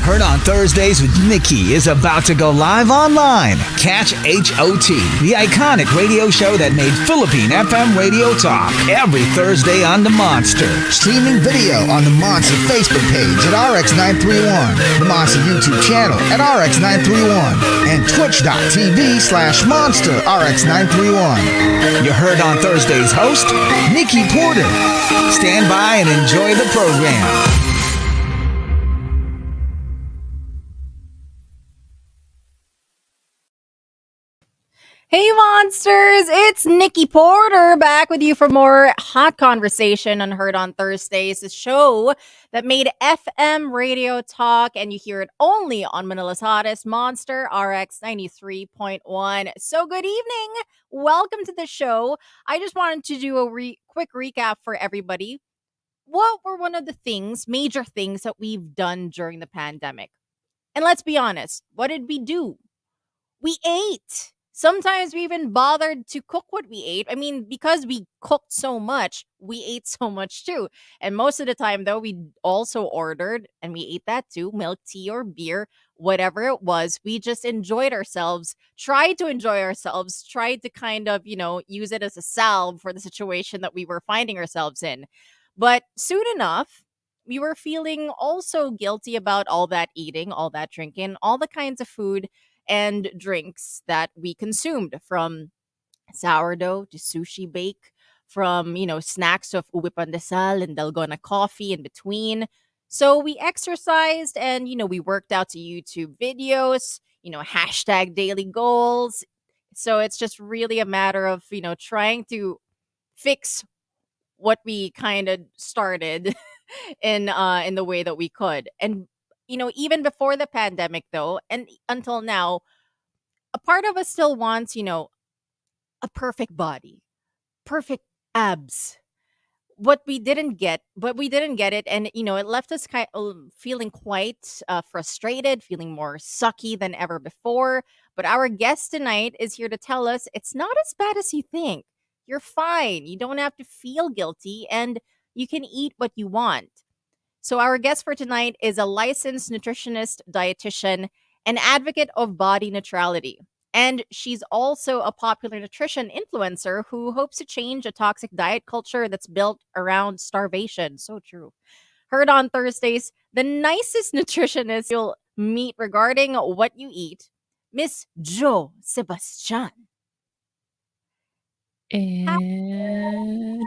Heard on Thursdays with Nikki is about to go live online. Catch HOT, the iconic radio show that made Philippine FM radio talk, every Thursday on the Monster. Streaming video on the Monster Facebook page at RX931, the Monster YouTube channel at RX931, and twitch.tv/Monster RX931. You heard on Thursday's host, Nikki Porter. Stand by and enjoy the program. Hey monsters, it's Nikki Porter back with you for more hot conversation on Heard on Thursdays, the show that made FM radio talk, and you hear it only on Manila's hottest Monster RX93.1. So good evening, welcome to the show. I just wanted to do a quick recap for everybody. What were one of the major things that we've done during the pandemic? And let's be honest, what did we do? We ate. Sometimes we even bothered to cook what we ate. I mean, because we cooked so much, we ate so much too. And most of the time, though, we also ordered, and we ate that too, milk, tea, or beer, whatever it was. We just enjoyed ourselves, tried to enjoy ourselves, tried to kind of, use it as a salve for the situation that we were finding ourselves in. But soon enough, we were feeling also guilty about all that eating, all that drinking, all the kinds of food and drinks that we consumed, from sourdough to sushi bake, from, snacks of ube pandesal and dalgona coffee in between. So we exercised and, we worked out to YouTube videos, hashtag daily goals. So it's just really a matter of, trying to fix what we kind of started in the way that we could. And even before the pandemic, though, and until now, a part of us still wants, a perfect body, perfect abs. But we didn't get it. And, it left us feeling quite frustrated, feeling more sucky than ever before. But our guest tonight is here to tell us it's not as bad as you think. You're fine. You don't have to feel guilty, and you can eat what you want. So our guest for tonight is a licensed nutritionist, dietitian, and advocate of body neutrality. And she's also a popular nutrition influencer who hopes to change a toxic diet culture that's built around starvation. So true. Heard on Thursdays, the nicest nutritionist you'll meet regarding what you eat, Miss Jo Sebastian. And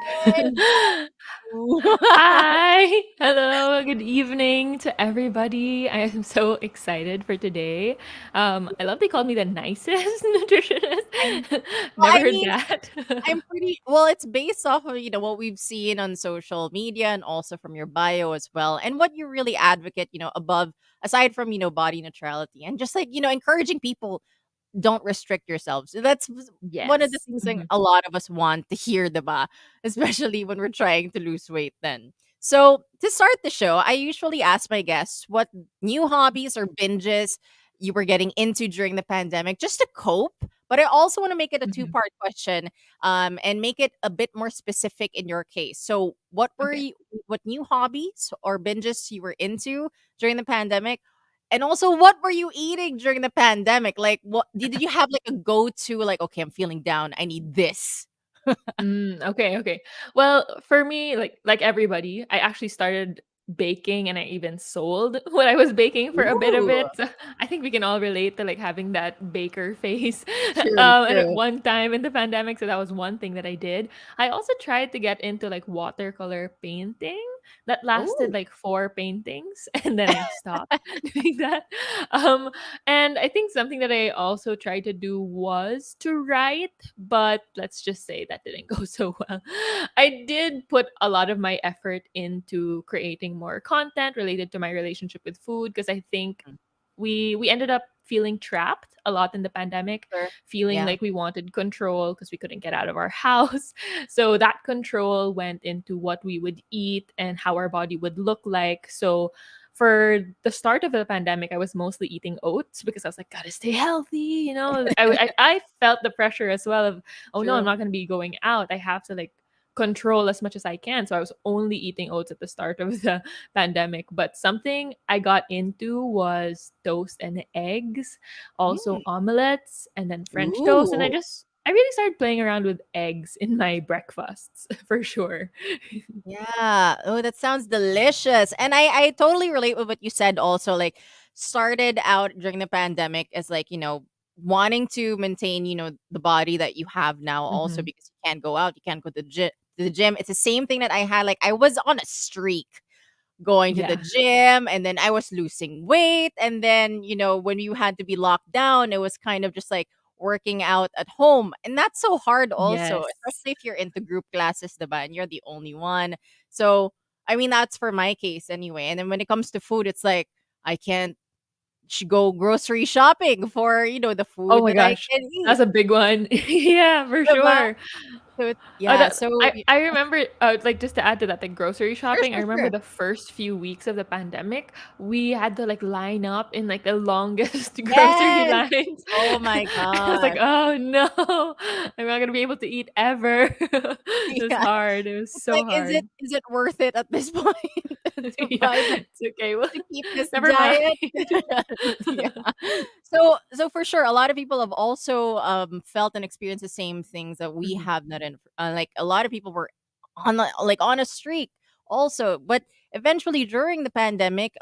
hi, hello, good evening to everybody. I am so excited for today. I love they called me the nicest nutritionist. Never heard that. I'm pretty well. It's based off of what we've seen on social media and also from your bio as well, and what you really advocate. Above aside from body neutrality and just encouraging people. Don't restrict yourselves. That's one of the Yes. things that a lot of us want to hear, diba? Especially when we're trying to lose weight then. So, to start the show, I usually ask my guests what new hobbies or binges you were getting into during the pandemic just to cope. But I also want to make it a Mhm. two-part question, and make it a bit more specific in your case. So, Okay. what new hobbies or binges you were into during the pandemic? And also, what were you eating during the pandemic? Like, what did you have like a go-to? Like, okay, I'm feeling down. I need this. Okay. Well, for me, like everybody, I actually started baking and I even sold what I was baking for a bit of Ooh, it. So I think we can all relate to like having that baker face true, and at true. one time in the pandemic. So that was one thing that I did. I also tried to get into like watercolor painting. That lasted Oh, like four paintings and then I stopped doing that. Um, and I think something that I also tried to do was to write, but let's just say that didn't go so well. I did put a lot of my effort into creating more content related to my relationship with food because I think we ended up feeling trapped a lot in the pandemic, sure. feeling Yeah. like we wanted control because we couldn't get out of our house. So that control went into what we would eat and how our body would look like. So for the start of the pandemic, I was mostly eating oats because I was like, gotta stay healthy. I felt the pressure as well of, oh no, I'm True. not gonna be going out. I have to like control as much as I can. So I was only eating oats at the start of the pandemic. But something I got into was toast and eggs, also Mm. omelets, and then French toast. And Ooh. I really started playing around with eggs in my breakfasts for sure. Yeah. Oh, that sounds delicious. And I totally relate with what you said also. Like, started out during the pandemic as like, wanting to maintain, the body that you have now also Hmm. because you can't go out, you can't go to the gym. It's the same thing that I had. Like, I was on a streak going to the Yeah. gym, and then I was losing weight, and then when you had to be locked down, it was kind of just like working out at home, and that's so hard also, Yes. especially if you're into group classes, diba, and you're the only one. So I mean, that's for my case anyway. And then when it comes to food, it's like I can't go grocery shopping for the Oh food my that I gosh. can eat, That's a big one. Yeah, for diba? sure. So yeah, That, so I remember, like, just to add to that, like grocery sure, shopping. I sure, remember sure. the first few weeks of the pandemic, we had to like line up in like the longest grocery Yes. lines. Oh my I was like, gosh. oh no, I'm not gonna be able to eat ever. It was Yeah. hard. It was It's so like, is it hard. is it worth it at this point to Yeah, buy the it's okay. Well, to keep this never mind. diet? Yeah. So for sure, a lot of people have also felt and experienced the same things that we Mhm. have. Not in like a lot of people were on a streak also, but eventually during the pandemic,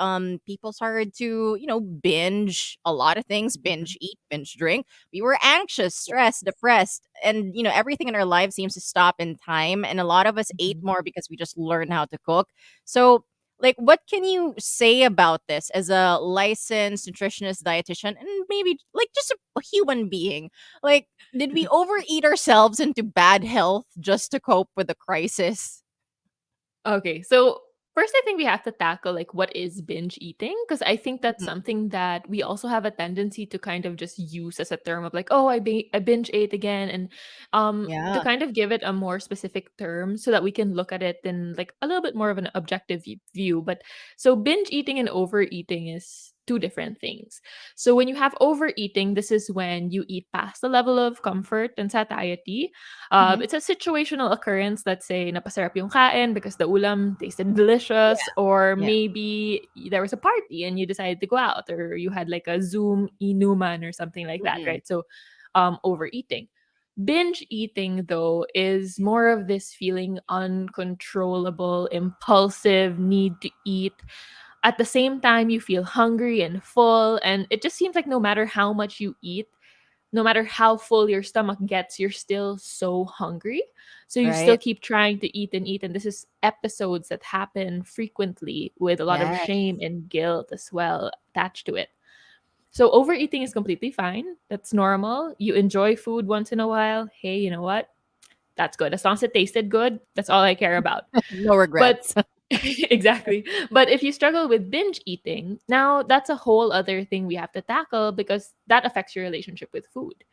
people started to binge a lot of things, Mhm. binge eat, binge drink. We were anxious, stressed, depressed, and everything in our lives seems to stop in time. And a lot of us ate Mhm. more because we just learned how to cook. So like, what can you say about this as a licensed nutritionist, dietitian, and maybe like just a human being? Like, did we overeat ourselves into bad health just to cope with the crisis? Okay, so first, I think we have to tackle like what is binge eating, because I think that's Mhm. something that we also have a tendency to kind of just use as a term of like, oh, I binge ate again, and to Yeah. kind of give it a more specific term so that we can look at it in like a little bit more of an objective view. But so binge eating and overeating is two different things. So when you have overeating, this is when you eat past the level of comfort and satiety. Mhm. It's a situational occurrence. Let's say napasarap yung kain because the ulam tasted Yeah. delicious, or Yeah. maybe there was a party and you decided to go out, or you had like a Zoom inuman or something like that, Mhm. right? So, overeating. Binge eating, though, is more of this feeling uncontrollable, impulsive need to eat. At the same time, you feel hungry and full, and it just seems like no matter how much you eat, no matter how full your stomach gets, you're still so hungry. So you still Right. keep trying to eat and eat. And this is episodes that happen frequently with a lot of Yes. shame and guilt as well attached to it. So overeating is completely fine. That's normal. You enjoy food once in a while. Hey, you know what? That's good. As long as it tasted good, that's all I care about. No But regrets. exactly. But if you struggle with binge eating, now that's a whole other thing we have to tackle because that affects your relationship with food.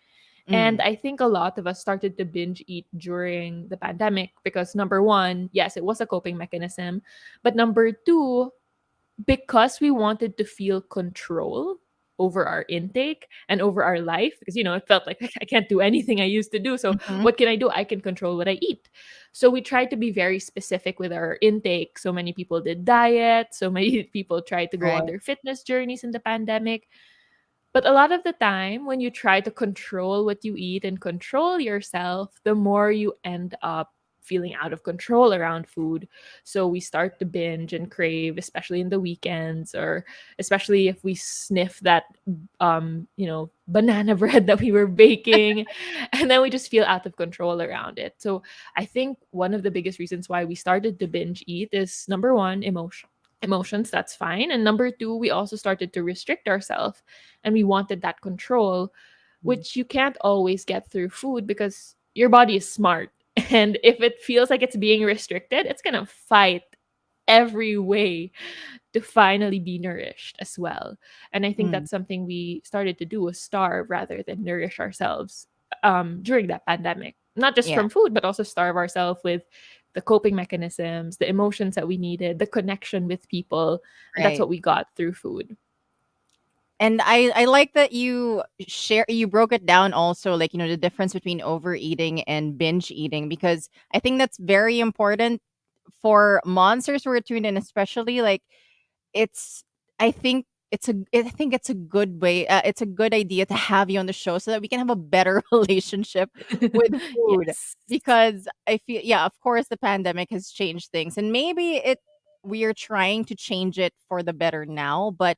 And Mm. I think a lot of us started to binge eat during the pandemic because number one, yes, it was a coping mechanism. But number two, because we wanted to feel control over our intake and over our life, because it felt like I can't do anything I used to do, so Mhm. what can I do? I can control what I eat. So we tried to be very specific with our intake. So many people did diet, so many people tried to go Right. on their fitness journeys in the pandemic. But a lot of the time, when you try to control what you eat and control yourself, the more you end up feeling out of control around food. So we start to binge and crave, especially in the weekends, or especially if we sniff that, banana bread that we were baking, and then we just feel out of control around it. So I think one of the biggest reasons why we started to binge eat is number one, emotions, that's fine, and number two, we also started to restrict ourselves, and we wanted that control, Mm. which you can't always get through food because your body is smart. And if it feels like it's being restricted, it's going to fight every way to finally be nourished as well. And I think Mm. that's something we started to do, was starve rather than nourish ourselves during that pandemic. Not just Yeah. from food, but also starve ourselves with the coping mechanisms, the emotions that we needed, the connection with people. And that's Right. what we got through food. And I like that you broke it down also, like, the difference between overeating and binge eating, because I think that's very important for monsters who are tuned in, especially, like, it's I think it's a good way, it's a good idea to have you on the show so that we can have a better relationship with food, Yes. because I feel, yeah, of course the pandemic has changed things, and maybe it we are trying to change it for the better now, but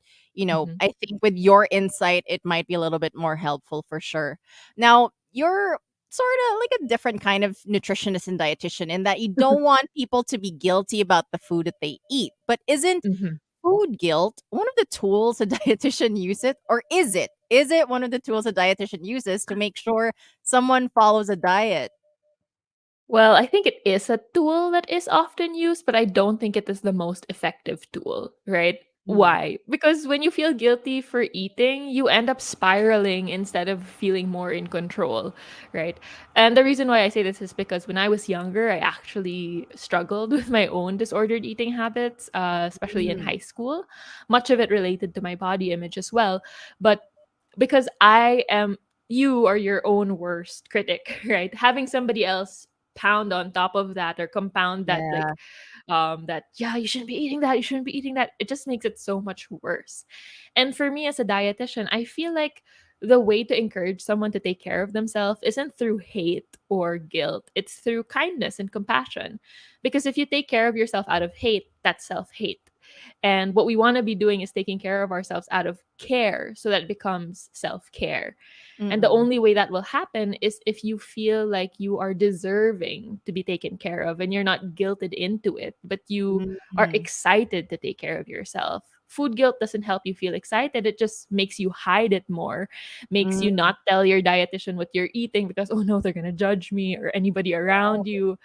Mhm. I think with your insight it might be a little bit more helpful for sure. Now, you're sort of like a different kind of nutritionist and dietitian in that you don't want people to be guilty about the food that they eat. But isn't Mhm. food guilt one of the tools a dietitian uses, or is it? Is it one of the tools a dietitian uses to make sure someone follows a diet? Well, I think it is a tool that is often used, but I don't think it is the most effective tool, right? Mm, Why? Because when you feel guilty for eating, you end up spiraling instead of feeling more in control, right? And the reason why I say this is because when I was younger, I actually struggled with my own disordered eating habits, especially in mm, high school. Much of it related to my body image as well. But because I am you are your own worst critic, right? Having somebody else pound on top of that or compound that, yeah. like, that, yeah, you shouldn't be eating that, you shouldn't be eating that, it just makes it so much worse. And for me as a dietitian, I feel like the way to encourage someone to take care of themselves isn't through hate or guilt, it's through kindness and compassion. Because if you take care of yourself out of hate, that's self-hate. And what we want to be doing is taking care of ourselves out of care, so that it becomes self-care. And the Mm-mm. only way that will happen is if you feel like you are deserving to be taken care of and you're not guilted into it, but you are Mhm. excited to take care of yourself. Food guilt doesn't help you feel excited. It just makes you hide it more, makes you Mm. not tell your dietitian what you're eating because, oh no, they're going to judge me or anybody around you.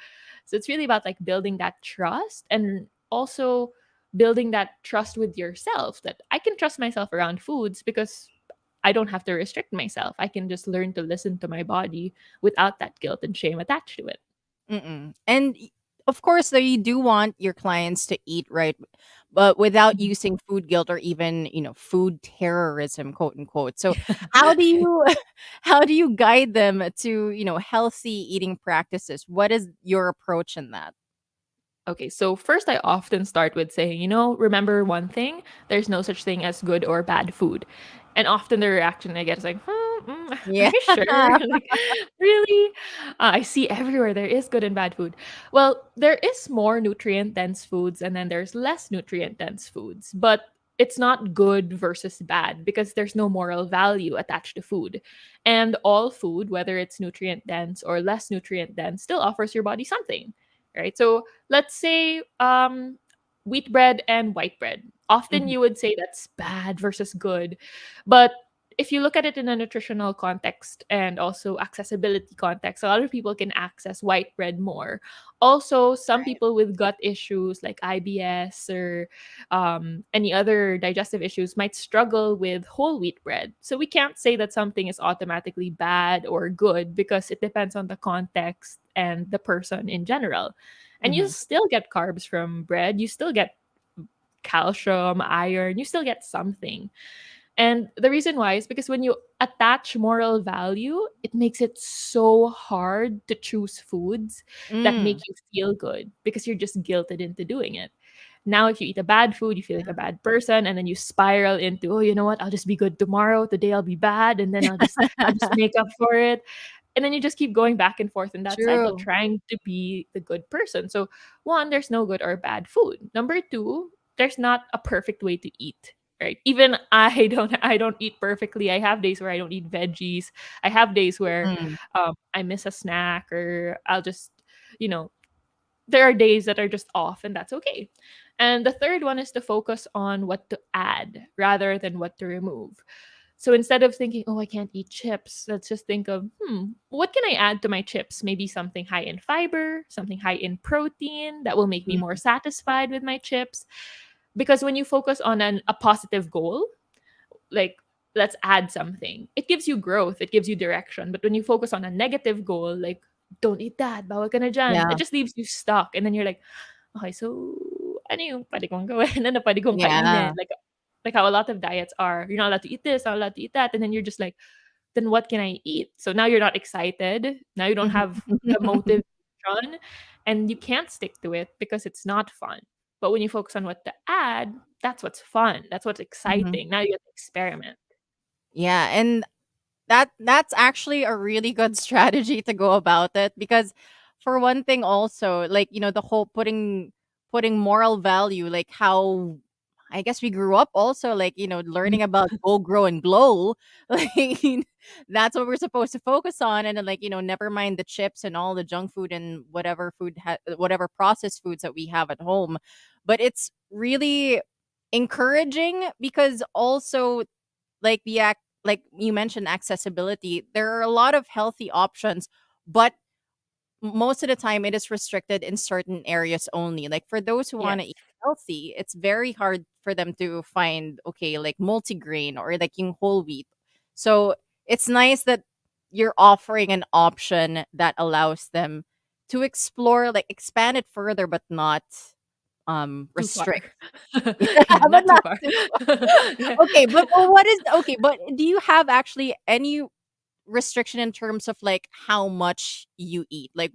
So it's really about like building that trust and also building that trust with yourself that I can trust myself around foods because I don't have to restrict myself. I can just learn to listen to my body without that guilt and shame attached to it. Mm-mm. And of course, though, you do want your clients to eat right, but without Mhm. using food guilt or even, food terrorism, quote unquote. So, how do you how do you guide them to, healthy eating practices? What is your approach in that? Okay, so first I often start with saying, remember one thing, there's no such thing as good or bad food. And often the reaction I get is like, are Yeah. you sure? Like, really? I see everywhere there is good and bad food. Well, there is more nutrient dense foods and then there's less nutrient dense foods, but it's not good versus bad because there's no moral value attached to food. And all food, whether it's nutrient dense or less nutrient dense, still offers your body something, right? So let's say wheat bread and white bread. Often Mhm. you would say that's bad versus good. But if you look at it in a nutritional context and also accessibility context, a lot of people can access white bread more. Also, some Right. people with gut issues like IBS or any other digestive issues might struggle with whole wheat bread. So we can't say that something is automatically bad or good because it depends on the context and the person in general. And you Mhm. still get carbs from bread, you still get calcium, iron, you still get something. And the reason why is because when you attach moral value, it makes it so hard to choose foods that make Mm. you feel good because you're just guilted into doing it. Now, if you eat a bad food, you feel like a bad person, and then you spiral into, oh, you know what? I'll just be good tomorrow. Today I'll be bad, and then I'll just make up for it. And then you just keep going back and forth in that cycle, True. trying to be the good person. So, one, there's no good or bad food. Number two, there's not a perfect way to eat, right? Even I don't eat perfectly. I have days where I don't eat veggies. I have days where Mm. I miss a snack, or I'll just, you know, there are days that are just off, and that's okay. And the third one is to focus on what to add rather than what to remove. So instead of thinking, oh, I can't eat chips, let's just think of, what can I add to my chips? Maybe something high in fiber, something high in protein that will make me more Mm. satisfied with my chips. Because when you focus on a positive goal, like, let's add something, it gives you growth, it gives you direction. But when you focus on a negative goal, like, don't eat that, bawal ka na dyan, Yeah. it just leaves you stuck. And then you're like, okay, so ano yung pwede kong gawin? Ano pwede kong kainin? Yeah. Like, Like how a lot of diets are, you're not allowed to eat this, not allowed to eat that, and then you're just like, then what can I eat? So now you're not excited. Now you don't have the motivation, and you can't stick to it because it's not fun. But when you focus on what to add, that's what's fun. That's what's Mhm. exciting. Now you get to experiment. Yeah, and that's actually a really good strategy to go about it because for one thing also like the whole putting moral value like how I guess we grew up also like learning about go grow and glow like that's what we're supposed to focus on and then like never mind the chips and all the junk food and whatever processed foods that we have at home, but it's really encouraging because also like like you mentioned accessibility, there are a lot of healthy options, but most of the time it is restricted in certain areas only. Like for those who want Yes. to eat healthy, it's very hard for them to find okay, like multigrain or like yung whole wheat. So it's nice that you're offering an option that allows them to explore, like expand it further, but not Too far. restrict. Yeah, But not too not far. too Yeah. okay, but what is okay, but do you have actually any restriction in terms of like how much you eat? Like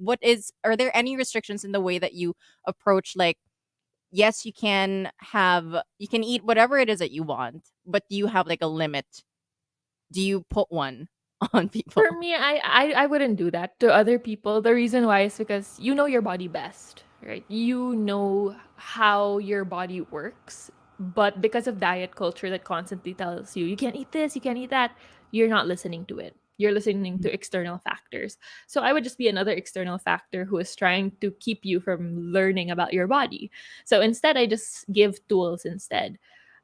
are there any restrictions in the way that you approach like yes, you can eat whatever it is that you want, but do you have like a limit? Do you put one on For people? me, I wouldn't do that to other people. The reason why is because you know your body best, right? You know how your body works. But because of diet culture that constantly tells you, you can't eat this, you can't eat that, you're not listening to it. You're listening to external factors. So I would just be another external factor who is trying to keep you from learning about your body. So instead, I just give tools instead.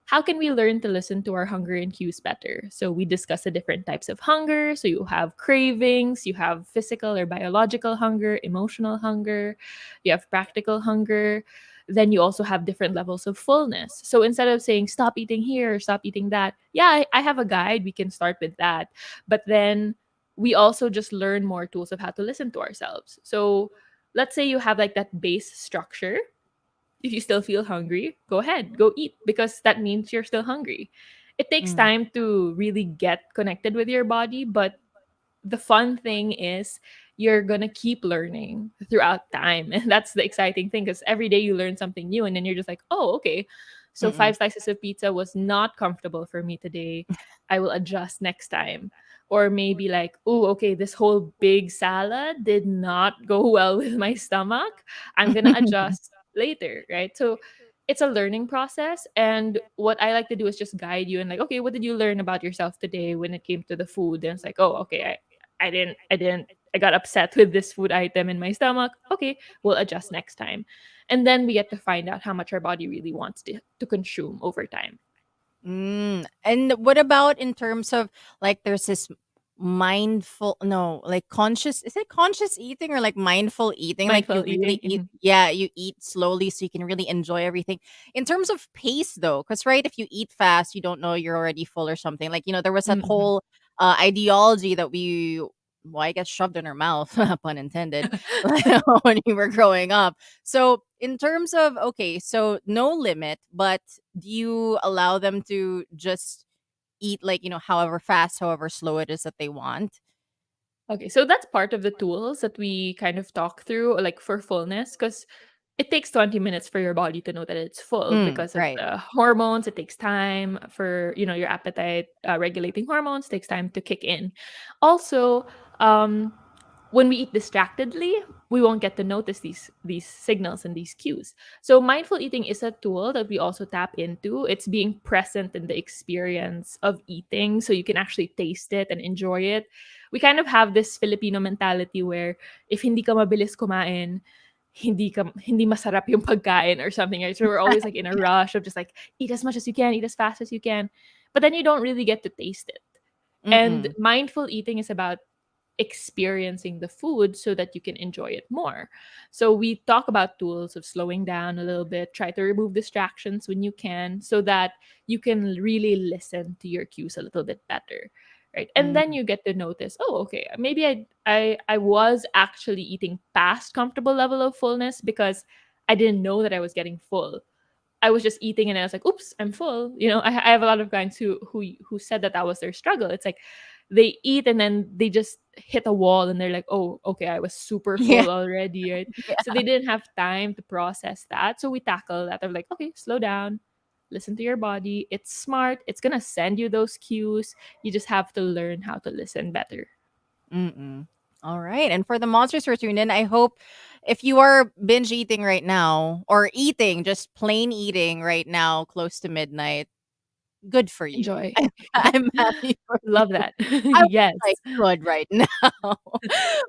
How can we learn to listen to our hunger and cues better? So we discuss the different types of hunger. So you have cravings, you have physical or biological hunger, emotional hunger, you have practical hunger. Then you also have different levels of fullness. So instead of saying stop eating here, stop eating that, yeah, I have a guide. We can start with that. But then we also just learn more tools of how to listen to ourselves. So let's say you have like that base structure. If you still feel hungry, go ahead, go eat because that means you're still hungry. It takes Mm, time to really get connected with your body, but the fun thing is you're gonna keep learning throughout time. And that's the exciting thing because every day you learn something new and then you're just like, oh, okay. So mm-mm. 5 slices of pizza was not comfortable for me today. I will adjust next time. Or maybe like, oh, okay, this whole big salad did not go well with my stomach. I'm gonna adjust later, right? So it's a learning process. And what I like to do is just guide you and like, okay, what did you learn about yourself today when it came to the food? And it's like, oh, okay, I got upset with this food item in my stomach. Okay, we'll adjust next time. And then we get to find out how much our body really wants to consume over time. And what about in terms of like there's this mindful no like conscious, is it conscious eating or like mindful eating, like you Mindful really eating. eat, yeah, you eat slowly so you can really enjoy everything in terms of pace though, because right, if you eat fast you don't know you're already full or something, like there was that Mhm. whole ideology that we, well, I guess shoved in our mouth, pun intended, when we were growing up. So in terms of okay, so no limit, but do you allow them to just eat like however fast, however slow it is that they want? Okay, so that's part of the tools that we kind of talk through, like for fullness, because it takes 20 minutes for your body to know that it's full because of Right. the hormones. It takes time for, your appetite regulating hormones takes time to kick in. Also, um, when we eat distractedly, we won't get to notice these signals and these cues. So mindful eating is a tool that we also tap into. It's being present in the experience of eating so you can actually taste it and enjoy it. We kind of have this Filipino mentality where if hindi ka mabilis kumain, hindi masarap yung pagkain or something, right? So we're always like in a rush of just like eat as much as you can, eat as fast as you can. But then you don't really get to taste it. And Mm-mm. mindful eating is about experiencing the food so that you can enjoy it more. So we talk about tools of slowing down a little bit, try to remove distractions when you can so that you can really listen to your cues a little bit better. Right. And then Mm. you get to notice, oh, okay, maybe I was actually eating past comfortable level of fullness because I didn't know that I was getting full. I was just eating and I was like, oops, I'm full. I have a lot of clients who said that was their struggle. It's like they eat and then they just hit a wall and they're like, oh, okay, I was super Yeah. full already, right? So Yeah. they didn't have time to process that. So we tackle that. I'm like, okay, slow down, listen to your body. It's smart. It's gonna send you those cues. You just have to learn how to listen better. Mm-mm. All right. And for the monsters who are tuned in, I hope if you are binge eating right now or eating, just plain eating right now, close to midnight, good for you. Enjoy. I'm happy for you. Love that. I was Yes. like good right now.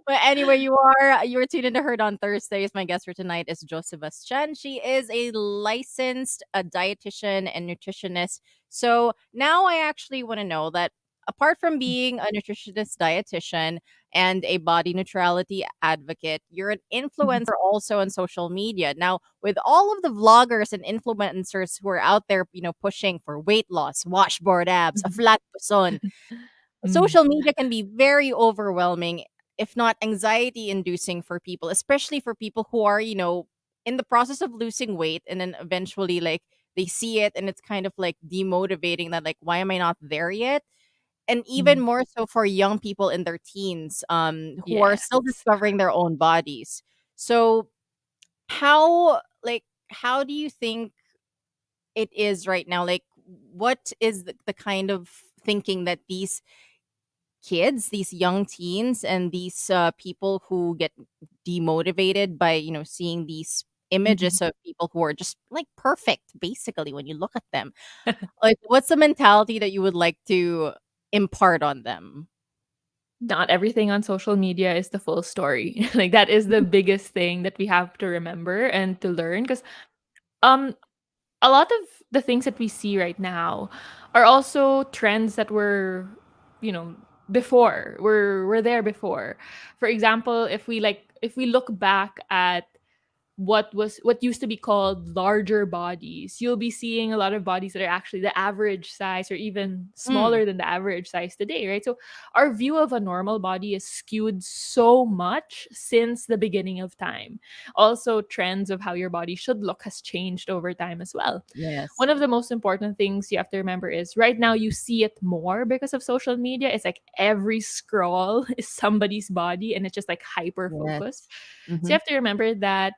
But anyway, you're tuned into Heard on Thursdays. My guest for tonight is SEBASTIAN. She is a licensed dietitian and nutritionist. So now I actually want to know that apart from being a nutritionist dietitian and a body neutrality advocate, you're an influencer also on social media. Now, with all of the vloggers and influencers who are out there, pushing for weight loss, washboard abs, a flat puson, Mm. social media can be very overwhelming, if not anxiety inducing for people, especially for people who are, in the process of losing weight and then eventually like they see it and it's kind of like demotivating that like why am I not there yet? And even Mm. more so for young people in their teens who are Yes. still discovering their own bodies. So how do you think it is right now? Like what is the kind of thinking that these kids, these young teens, and these people who get demotivated by seeing these Mhm. images of people who are just like perfect, basically, when you look at them. Like, what's the mentality that you would like to impart on them? Not everything on social media is the full story. Like that is the biggest thing that we have to remember and to learn because um a lot of the things that we see right now are also trends that were, you know, before. Were there before. For example, if we look back at what used to be called larger bodies, you'll be seeing a lot of bodies that are actually the average size or even Mm, smaller than the average size today, right? So our view of a normal body is skewed so much since the beginning of time. Also, trends of how your body should look has changed over time as well. yes. One of the most important things you have to remember is right now you see it more because of social media. It's like every scroll is somebody's body and it's just like hyper focused. Yes. So you Mm-hmm. have to remember that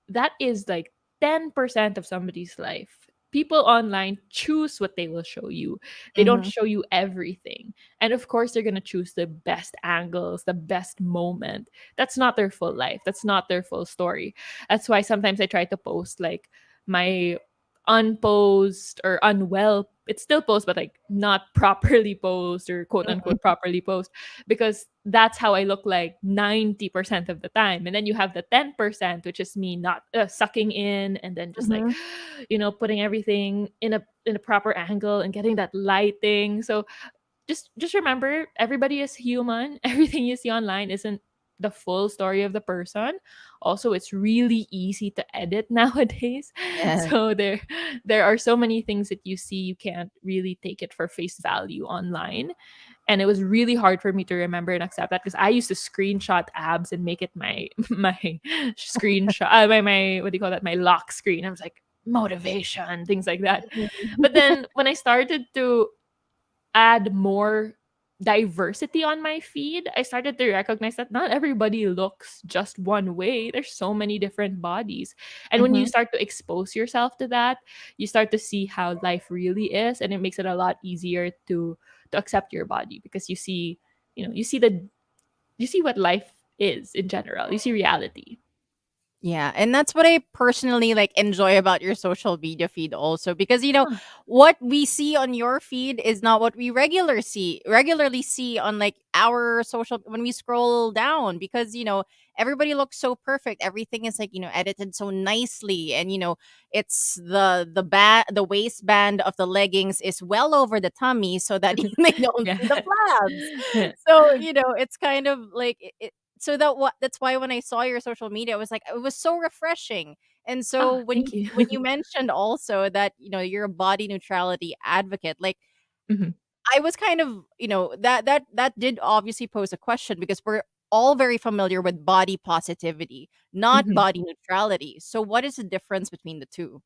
that is like 10% of somebody's life. People online choose what they will show you. They don't Mm-hmm. show you everything. And of course, they're going to choose the best angles, the best moment. That's not their full life. That's not their full story. That's why sometimes I try to post like my unposed or unwell. It's still post, but like not properly post or quote unquote properly post because that's how I look like 90% of the time. And then you have the 10%, which is me not sucking in and then just like, Mm-hmm. putting everything in a proper angle and getting that lighting. So just remember everybody is human. Everything you see online isn't the full story of the person. Also, it's really easy to edit nowadays. Yes. So there are so many things that you see you can't really take it for face value online. And it was really hard for me to remember and accept that because I used to screenshot abs and make it my my screenshot my what do you call that, my lock screen. I was like motivation, things like that. But then when I started to add more diversity on my feed, I started to recognize that not everybody looks just one way. There's so many different bodies. And when you Mm-hmm. start to expose yourself to that, you start to see how life really is and it makes it a lot easier to accept your body because you see, you see what life is in general. You see reality. Yeah, and that's what I personally like enjoy about your social media feed also because Huh. what we see on your feed is not what we regularly see on like our social when we scroll down because everybody looks so perfect, everything is like edited so nicely, and it's the waistband of the leggings is well over the tummy so that they don't Yeah. see the flabs. So it's kind of like so that's why when I saw your social media, I was like, it was so refreshing. And so Ah, thank you. when you mentioned also that you're a body neutrality advocate, like Mhm, I was kind of that did obviously pose a question because we're all very familiar with body positivity, not mhm. body neutrality. So what is the difference between the two?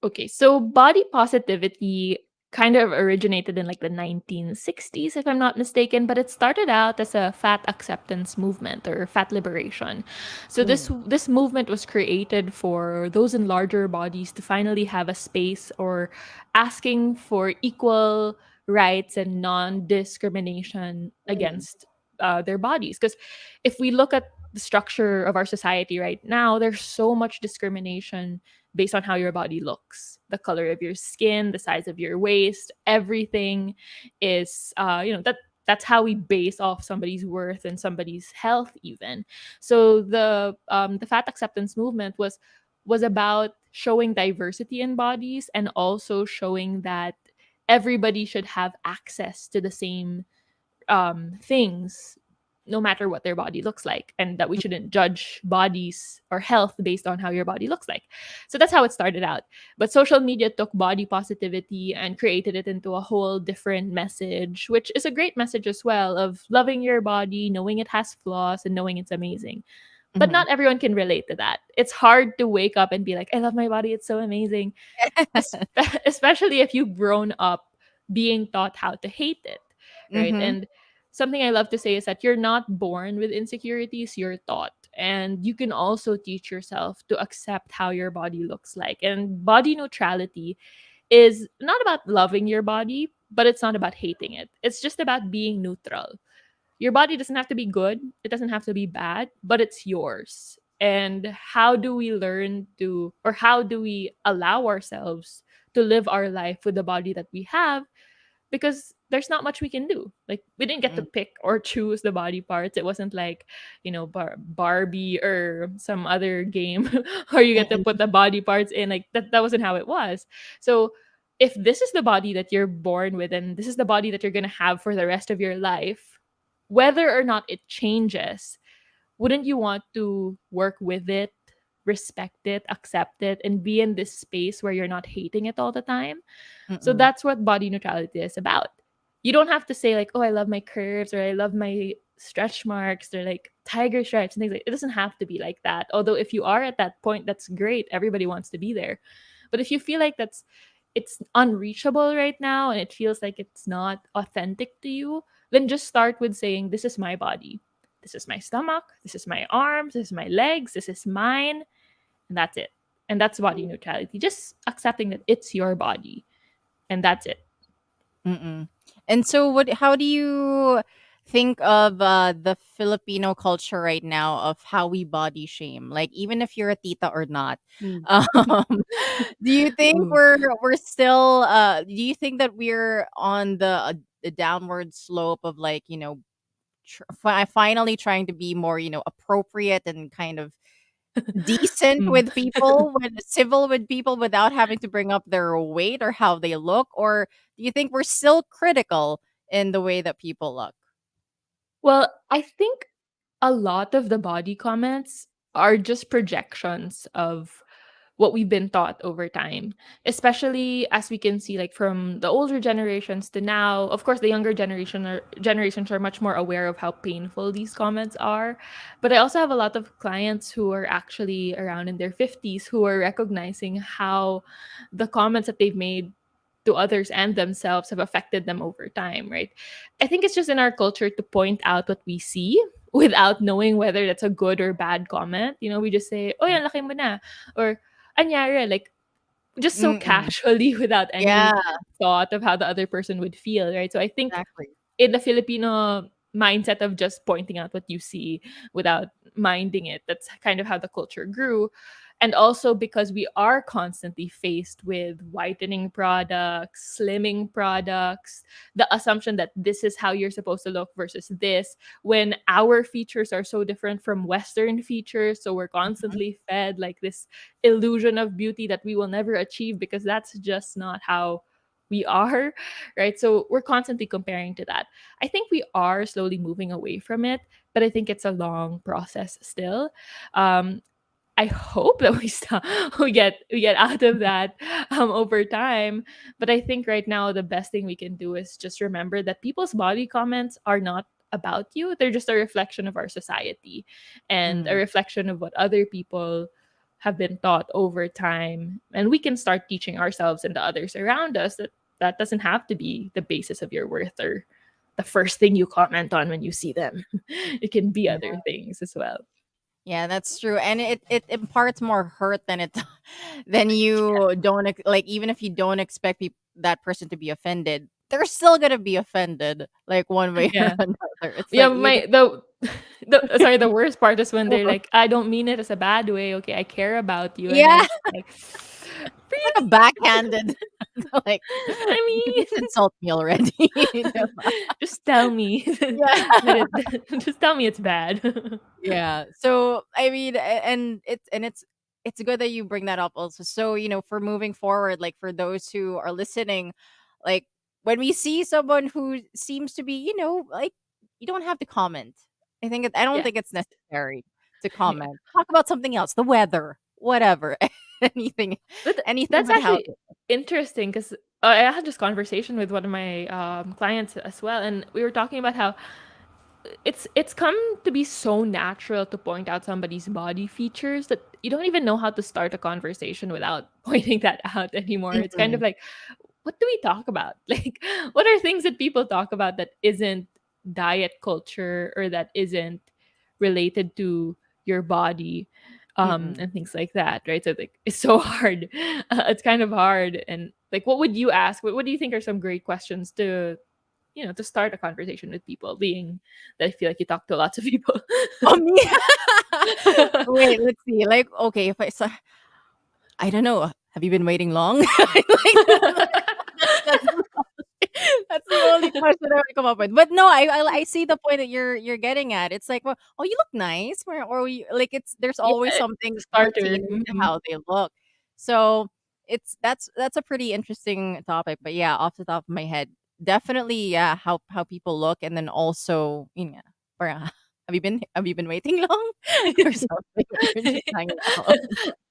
Okay, so body positivity kind of originated in like the 1960s, if I'm not mistaken, but it started out as a fat acceptance movement or fat liberation. So Mm. this movement was created for those in larger bodies to finally have a space or asking for equal rights and non-discrimination Mm. against their bodies. Because if we look at the structure of our society right now, there's so much discrimination based on how your body looks, the color of your skin, the size of your waist, everything is that's how we base off somebody's worth and somebody's health even. So the fat acceptance movement was about showing diversity in bodies and also showing that everybody should have access to the same things no matter what their body looks like, and that we shouldn't judge bodies or health based on how your body looks like. So that's how it started out. But social media took body positivity and created it into a whole different message, which is a great message as well, of loving your body, knowing it has flaws, and knowing it's amazing. But Mhm. not everyone can relate to that. It's hard to wake up and be like, I love my body, it's so amazing. Especially if you've grown up being taught how to hate it, right? Mhm. And something I love to say is that you're not born with insecurities, you're taught. And you can also teach yourself to accept how your body looks like. And body neutrality is not about loving your body, but it's not about hating it. It's just about being neutral. Your body doesn't have to be good, it doesn't have to be bad, but it's yours. And how do we learn to, or how do we allow ourselves to live our life with the body that we have? Because there's not much we can do. Like, we didn't get to Mm. pick or choose the body parts. It wasn't like, Barbie or some other game where you get to put Mm. the body parts in. Like, that wasn't how it was. So if this is the body that you're born with and this is the body that you're going to have for the rest of your life, whether or not it changes, wouldn't you want to work with it, respect it, accept it, and be in this space where you're not hating it all the time? So Mm. that's what body neutrality is about. You don't have to say like, "Oh, I love my curves," or "I love my stretch marks," or like tiger stripes and things like. It doesn't have to be like that. Although if you are at that point, that's great. Everybody wants to be there. But if you feel like it's unreachable right now and it feels like it's not authentic to you, then just start with saying, "This is my body. This is my stomach. This is my arms. This is my legs. This is mine." And that's it. And that's body neutrality. Just accepting that it's your body, and that's it. Mm. And so what how do you think of the Filipino culture right now of how we body shame? Like even if you're a tita or not. Mm. Um do you think Ooh. we're still do you think that we're on the downward slope of like, finally trying to be more, appropriate and kind of decent Mm. with people, with civil with people without having to bring up their weight or how they look? Or do you think we're still critical in the way that people look? Well, I think a lot of the body comments are just projections of what we've been taught over time, especially as we can see like from the older generations to now. Of course, the younger generations are much more aware of how painful these comments are, but I also have a lot of clients who are actually around in their 50s who are recognizing how the comments that they've made to others and themselves have affected them over time, right? I think it's just in our culture to point out what we see without knowing whether that's a good or bad comment. We just say, "Oh, yan laki mo na," or "Anyari," like just so Mm-mm. casually without any Yeah, thought of how the other person would feel, right? So I think exactly. in the Filipino mindset of just pointing out what you see without minding it, that's kind of how the culture grew. And also because we are constantly faced with whitening products, slimming products, the assumption that this is how you're supposed to look versus this, when our features are so different from Western features. So we're Mhm. constantly fed like this illusion of beauty that we will never achieve because that's just not how we are, right? So we're constantly comparing to that. I think we are slowly moving away from it, but I think it's a long process still. Um, I hope that we stop, we get out of that over time. But I think right now the best thing we can do is just remember that people's body comments are not about you. They're just a reflection of our society and a Mm. reflection of what other people have been taught over time, and we can start teaching ourselves and the others around us that that doesn't have to be the basis of your worth or the first thing you comment on when you see them. It can be other things as well. Yeah, that's true. And it imparts more hurt than it than you don't like, even if you don't expect that person to be offended, they're still gonna be offended, like one way or Yeah. another. It's Yeah, like you my the sorry, the worst part is when they're don't. like, I don't mean it as a bad way, okay, I care about you. And Yeah, I'm just like, it's like a backhanded. Like, I you could mean, just insult me already. just tell me Yeah. that just tell me it's bad. Yeah. So I mean, it's good that you bring that up also. So, for moving forward, like for those who are listening, like when we see someone who seems to be, like, you don't have to comment. I don't Yeah. think it's necessary to comment. Talk about something else, the weather, whatever. anything But anything that's but how. actually interesting because I had this conversation with one of my clients as well, and we were talking about how it's come to be so natural to point out somebody's body features that you don't even know how to start a conversation without pointing that out anymore. It's kind of Mhm. like, what do we talk about? Like, what are things that people talk about that isn't diet culture or that isn't related to your body, Mm-mm. and things like that, right? So like, it's so hard. It's kind of hard. And like, what would you ask? What do you think are some great questions to to start a conversation with people, being that I feel like you talk to lots of people? Oh, me. Wait, let's see. Like, okay, if I don't know. Have you been waiting long? Like, that's that's the only question I would come up with. But no, I see the point that you're getting at. It's like, well, oh, you look nice, or like there's Yeah, always it's something a starter. pertaining to how they look. So that's a pretty interesting topic. But yeah, off the top of my head, definitely, yeah, how people look, and then also, have you been waiting long or something? You're just hanging out.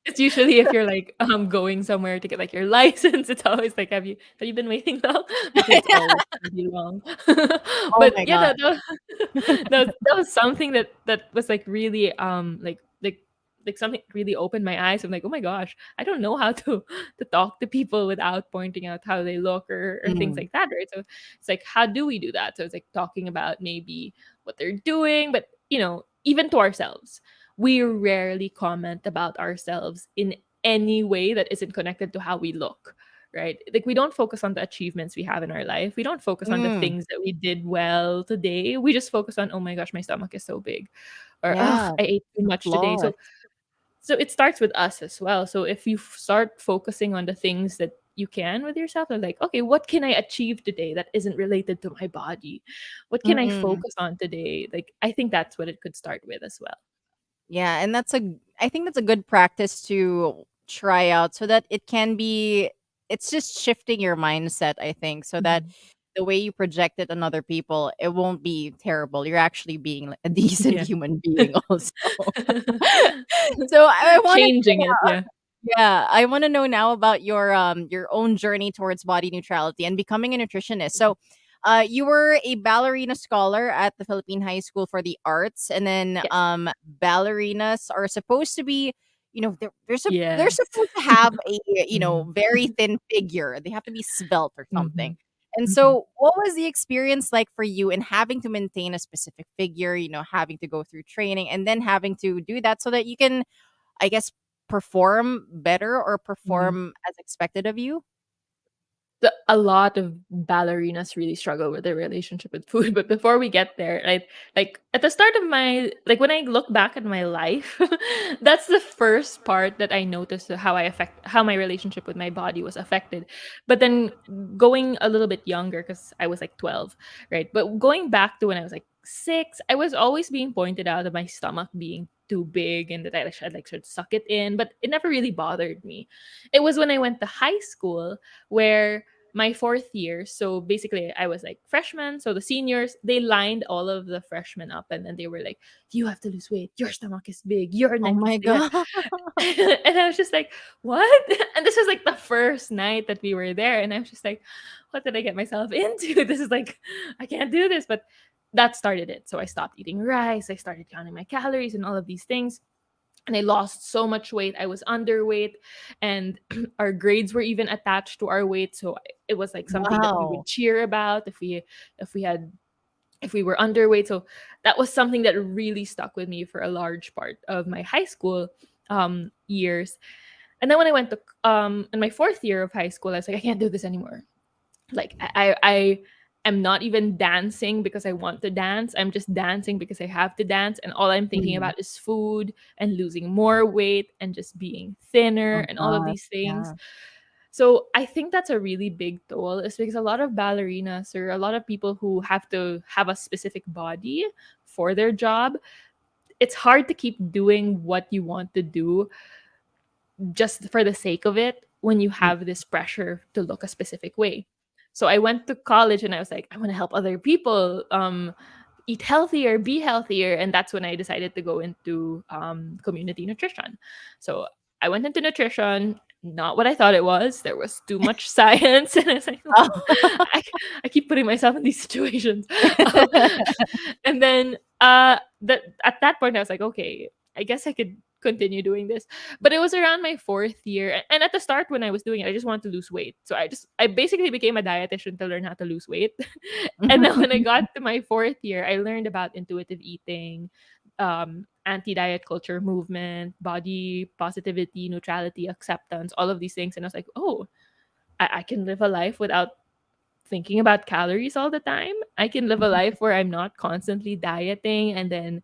It's usually if you're like going somewhere to get like your license, it's always like, have you been waiting long? Because it's always really long. Oh But my yeah, god. that was something that was like really like something really opened my eyes. I'm like, oh my gosh, I don't know how to talk to people without pointing out how they look or things Mm, like that, right? So it's like, how do we do that? So it's like talking about maybe what they're doing, but even to ourselves, we rarely comment about ourselves in any way that isn't connected to how we look, right? Like, we don't focus on the achievements we have in our life. We don't focus on the mm, things that we did well today. We just focus on, oh my gosh, my stomach is so big, or yeah, I ate too the much today. flaws. So it starts with us as well. So if you start focusing on the things that you can with yourself, and like, okay, what can I achieve today that isn't related to my body? What can I Mm. focus on today? Like, I think that's what it could start with as well. Yeah, and I think that's a good practice to try out, so that it can be it's just shifting your mindset, I think, so that Mhm. the way you project it on other people, it won't be terrible. You're actually being like a decent Yeah. human being also. So I want to Changing it, yeah. Yeah, I want to know now about your own journey towards body neutrality and becoming a nutritionist. So, you were a ballerina scholar at the Philippine High School for the Arts, and then Yes. ballerinas are supposed to be, they're Yes. supposed to have a Mm. very thin figure. They have to be svelte or something. Mhm. And Mhm. so, what was the experience like for you in having to maintain a specific figure? Having to go through training and then having to do that so that you can, I guess, perform better or Mhm. perform as expected of you? A lot of ballerinas really struggle with their relationship with food. But before we get there, like at the start of my like when I look back at my life, that's the first part that I noticed how my relationship with my body was affected. But then going a little bit younger, because I was like 12, right? But going back to when I was like 6, I was always being pointed out of my stomach being too big and that I should suck it in, but it never really bothered me. It was when I went to high school where my fourth year, so basically I was like freshman, so the seniors, they lined all of the freshmen up, and then they were like, you have to lose weight, your stomach is big, your Oh neck is my big. god. And I was just like, what? And this was like the first night that we were there, and I was just like, what did I get myself into? This is like, I can't do this. But that started it. So I stopped eating rice, I started counting my calories and all of these things. and I lost so much weight. I was underweight, and our grades were even attached to our weight. So it was like something that we would Wow. cheer about if we had if we were underweight. So that was something that really stuck with me for a large part of my high school years. And then when I went to in my fourth year of high school, I was like, I can't do this anymore. Like I am not even dancing because I want to dance. I'm just dancing because I have to dance, and all I'm thinking Mm. about is food and losing more weight and just being thinner Oh and all of gosh. these things. Yeah. So I think that's a really big toll, is because a lot of ballerinas or a lot of people who have to have a specific body for their job, it's hard to keep doing what you want to do just for the sake of it when you Mm. have this pressure to look a specific way. So I went to college and I was like, I want to help other people eat healthier, be healthier. And that's when I decided to go into community nutrition. So I went into nutrition, not what I thought it was. There was too much science. And I was like, Oh. I, I keep putting myself in these situations. Um, and then at that point, I was like, okay, I guess I could continue doing this. But it was around my fourth year, and at the start when I was doing it, I just wanted to lose weight. So I basically became a dietitian to learn how to lose weight. And then when I got to my fourth year, I learned about intuitive eating, anti-diet culture movement, body positivity, neutrality, acceptance, all of these things. And I was like, oh, I can live a life without thinking about calories all the time. I can live a life where I'm not constantly dieting and then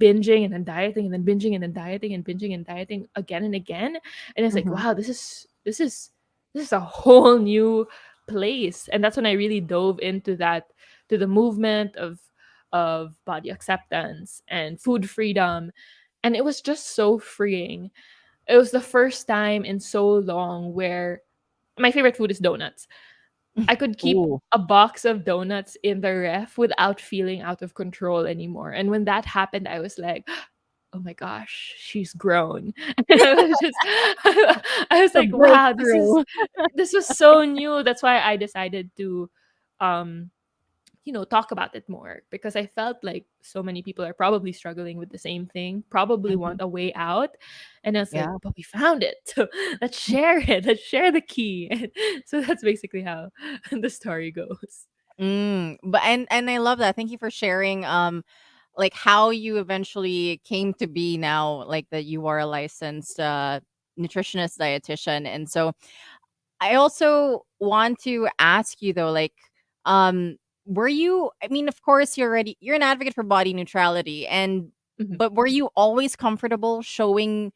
binging and then dieting and then binging and then dieting and binging and dieting again and again. And it's like, Mhm. wow, this is a whole new place. And that's when I really dove into that, to the movement of body acceptance and food freedom. And it was just so freeing. It was the first time in so long where my favorite food is donuts. I could keep Ooh. a box of donuts in the ref without feeling out of control anymore. And when that happened, I was like, oh my gosh, she's grown. And I was just I was The like, wow, breakthrough. this was so new. That's why I decided to um talk about it more, because I felt like so many people are probably struggling with the same thing, probably Mhm. want a way out. And I was like, Yeah. but we found it. So let's share it. Let's share the key. And so that's basically how the story goes. But and I love that. Thank you for sharing like how you eventually came to be now like that you are a licensed nutritionist dietitian. And so I also want to ask you though, like, um, were you? I mean, of course, you're an advocate for body neutrality, and Mhm. but were you always comfortable showing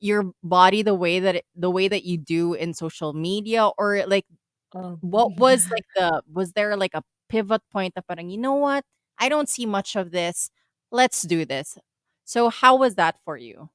your body the way that you do in social media, or like, Um, what was like was there like a pivot point that parang, you know what? I don't see much of this. Let's do this. So how was that for you?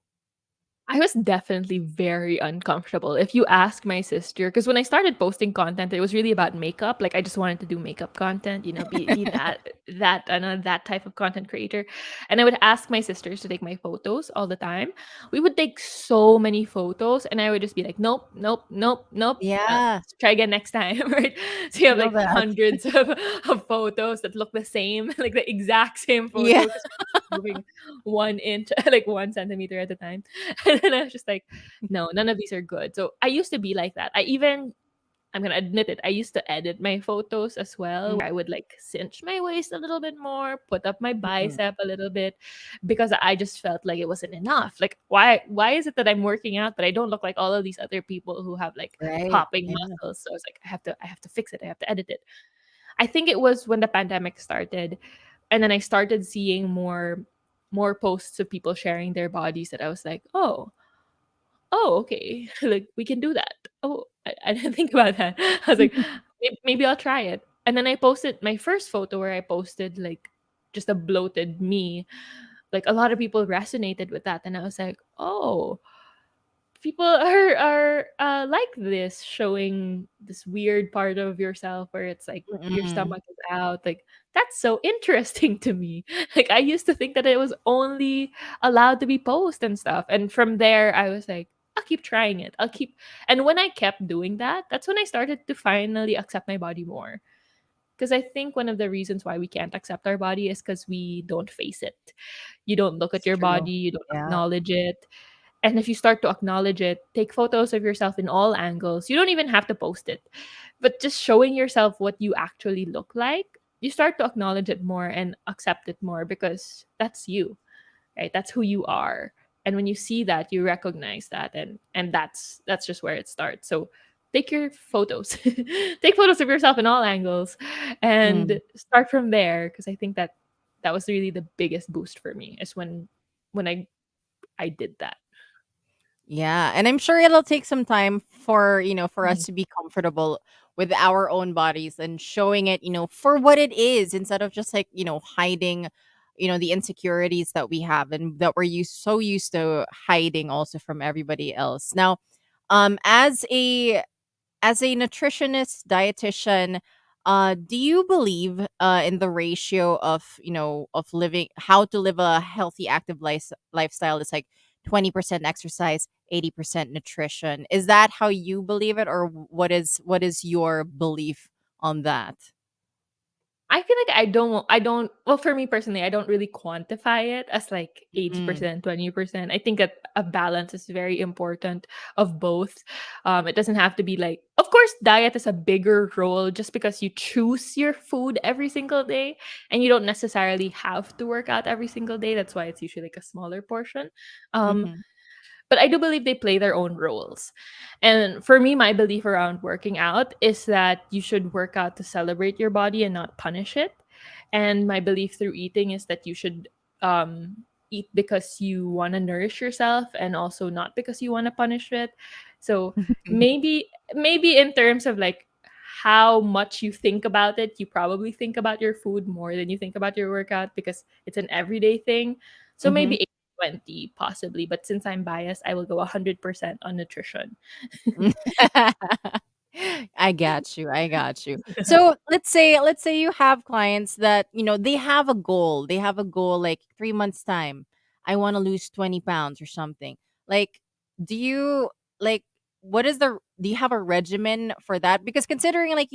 I was definitely very uncomfortable. If you ask my sister, because when I started posting content, it was really about makeup. Like I just wanted to do makeup content, be that type of content creator. And I would ask my sisters to take my photos all the time. We would take so many photos, and I would just be like, nope, nope, nope, nope. Yeah, Let's try again next time, right? So you have feel like that. hundreds of photos that look the same, like the exact same Yeah. photo, because moving 1 inch, like 1 centimeter at a time. And then I was just like, no, none of these are good. So I used to be like that. I'm gonna admit it, I used to edit my photos as well, where I would like cinch my waist a little bit more, put up my Mhm. bicep a little bit, because I just felt like it wasn't enough. Like, why is it that I'm working out but I don't look like all of these other people who have like Right. popping Yeah. muscles? So I was like, I have to fix it. I have to edit it. I think it was when the pandemic started, and then I started seeing more posts of people sharing their bodies, that I was like, oh, okay. Like we can do that. Oh, I didn't think about that. I was like, maybe I'll try it. And then I posted my first photo, where I posted like just a bloated me. Like a lot of people resonated with that, and I was like, oh, people are like this, showing this weird part of yourself where it's like your Mm-mm. stomach is out. Like that's so interesting to me. Like I used to think that it was only allowed to be post and stuff, and from there I was like, I'll keep trying it, and when I kept doing that, that's when I started to finally accept my body more. Because I think one of the reasons why we can't accept our body is because we don't face it. You don't look at It's your true. body, you don't Yeah. acknowledge it. And if you start to acknowledge it, take photos of yourself in all angles. You don't even have to post it, but just showing yourself what you actually look like, you start to acknowledge it more and accept it more because that's you, right? That's who you are. And when you see that, you recognize that, and that's just where it starts. So take your photos, take photos of yourself in all angles, and Mm. start from there. Because I think that that was really the biggest boost for me is when I did that. Yeah, and I'm sure it'll take some time for, for us Mhm. to be comfortable with our own bodies and showing it, for what it is instead of just like, hiding, the insecurities that we have and that we're so used to hiding also from everybody else. Now, um as a as a nutritionist, dietitian, do you believe in the ratio of of living how to live a healthy, active lifestyle? It's like 20% exercise, 80% nutrition. Is that how you believe it, or what is your belief on that? I feel like I don't well, for me personally, I don't really quantify it as like Mm. 80%, 20%. I think that a balance is very important of both. It doesn't have to be like, of course, diet is a bigger role just because you choose your food every single day and you don't necessarily have to work out every single day. That's why it's usually like a smaller portion. Um, Mm-hmm. but I do believe they play their own roles. And for me, my belief around working out is that you should work out to celebrate your body and not punish it. And my belief through eating is that you should eat because you want to nourish yourself and also not because you want to punish it. So maybe in terms of like how much you think about it, you probably think about your food more than you think about your workout because it's an everyday thing. So Mm-hmm. maybe 20 possibly, but since I'm biased, I will go 100% on nutrition. I got you. I got you. So let's say you have clients that, they have a goal. They have a goal like 3 months time. I want to lose 20 pounds or something. Like, do you like what is the do you have a regimen for that? Because considering like,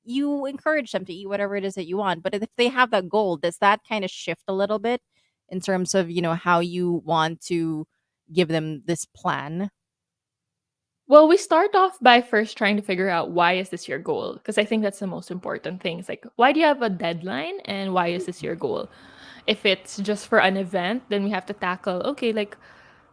you encourage them to eat whatever it is that you want, but if they have that goal, does that kind of shift a little bit in terms of, how you want to give them this plan? Well, we start off by first trying to figure out why is this your goal? Because I think that's the most important thing. It's like, why do you have a deadline and why is this your goal? If it's just for an event, then we have to tackle, okay, like,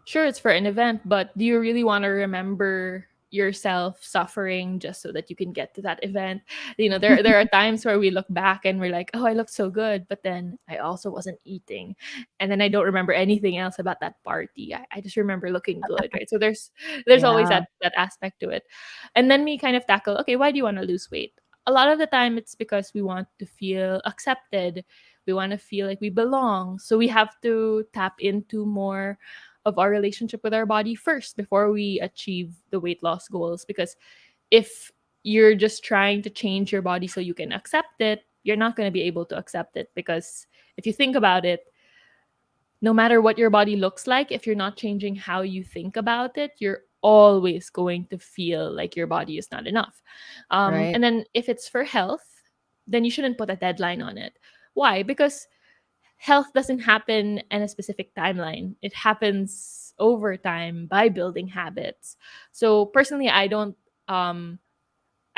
sure, it's for an event, but do you really want to remember yourself suffering just so that you can get to that event? There are times where we look back and we're like, oh, I looked so good, but then I also wasn't eating, and then I don't remember anything else about that party. I just remember looking good, right? So there's always Yeah. that aspect to it, and then we kind of tackle, okay, why do you want to lose weight? A lot of the time, it's because we want to feel accepted. We want to feel like we belong. So we have to tap into more of our relationship with our body first before we achieve the weight loss goals. Because if you're just trying to change your body so you can accept it, you're not going to be able to accept it. Because if you think about it, no matter what your body looks like, if you're not changing how you think about it, you're always going to feel like your body is not enough. Right. And then if it's for health, then you shouldn't put a deadline on it. Why? Because health doesn't happen in a specific timeline. It happens over time by building habits. So personally, um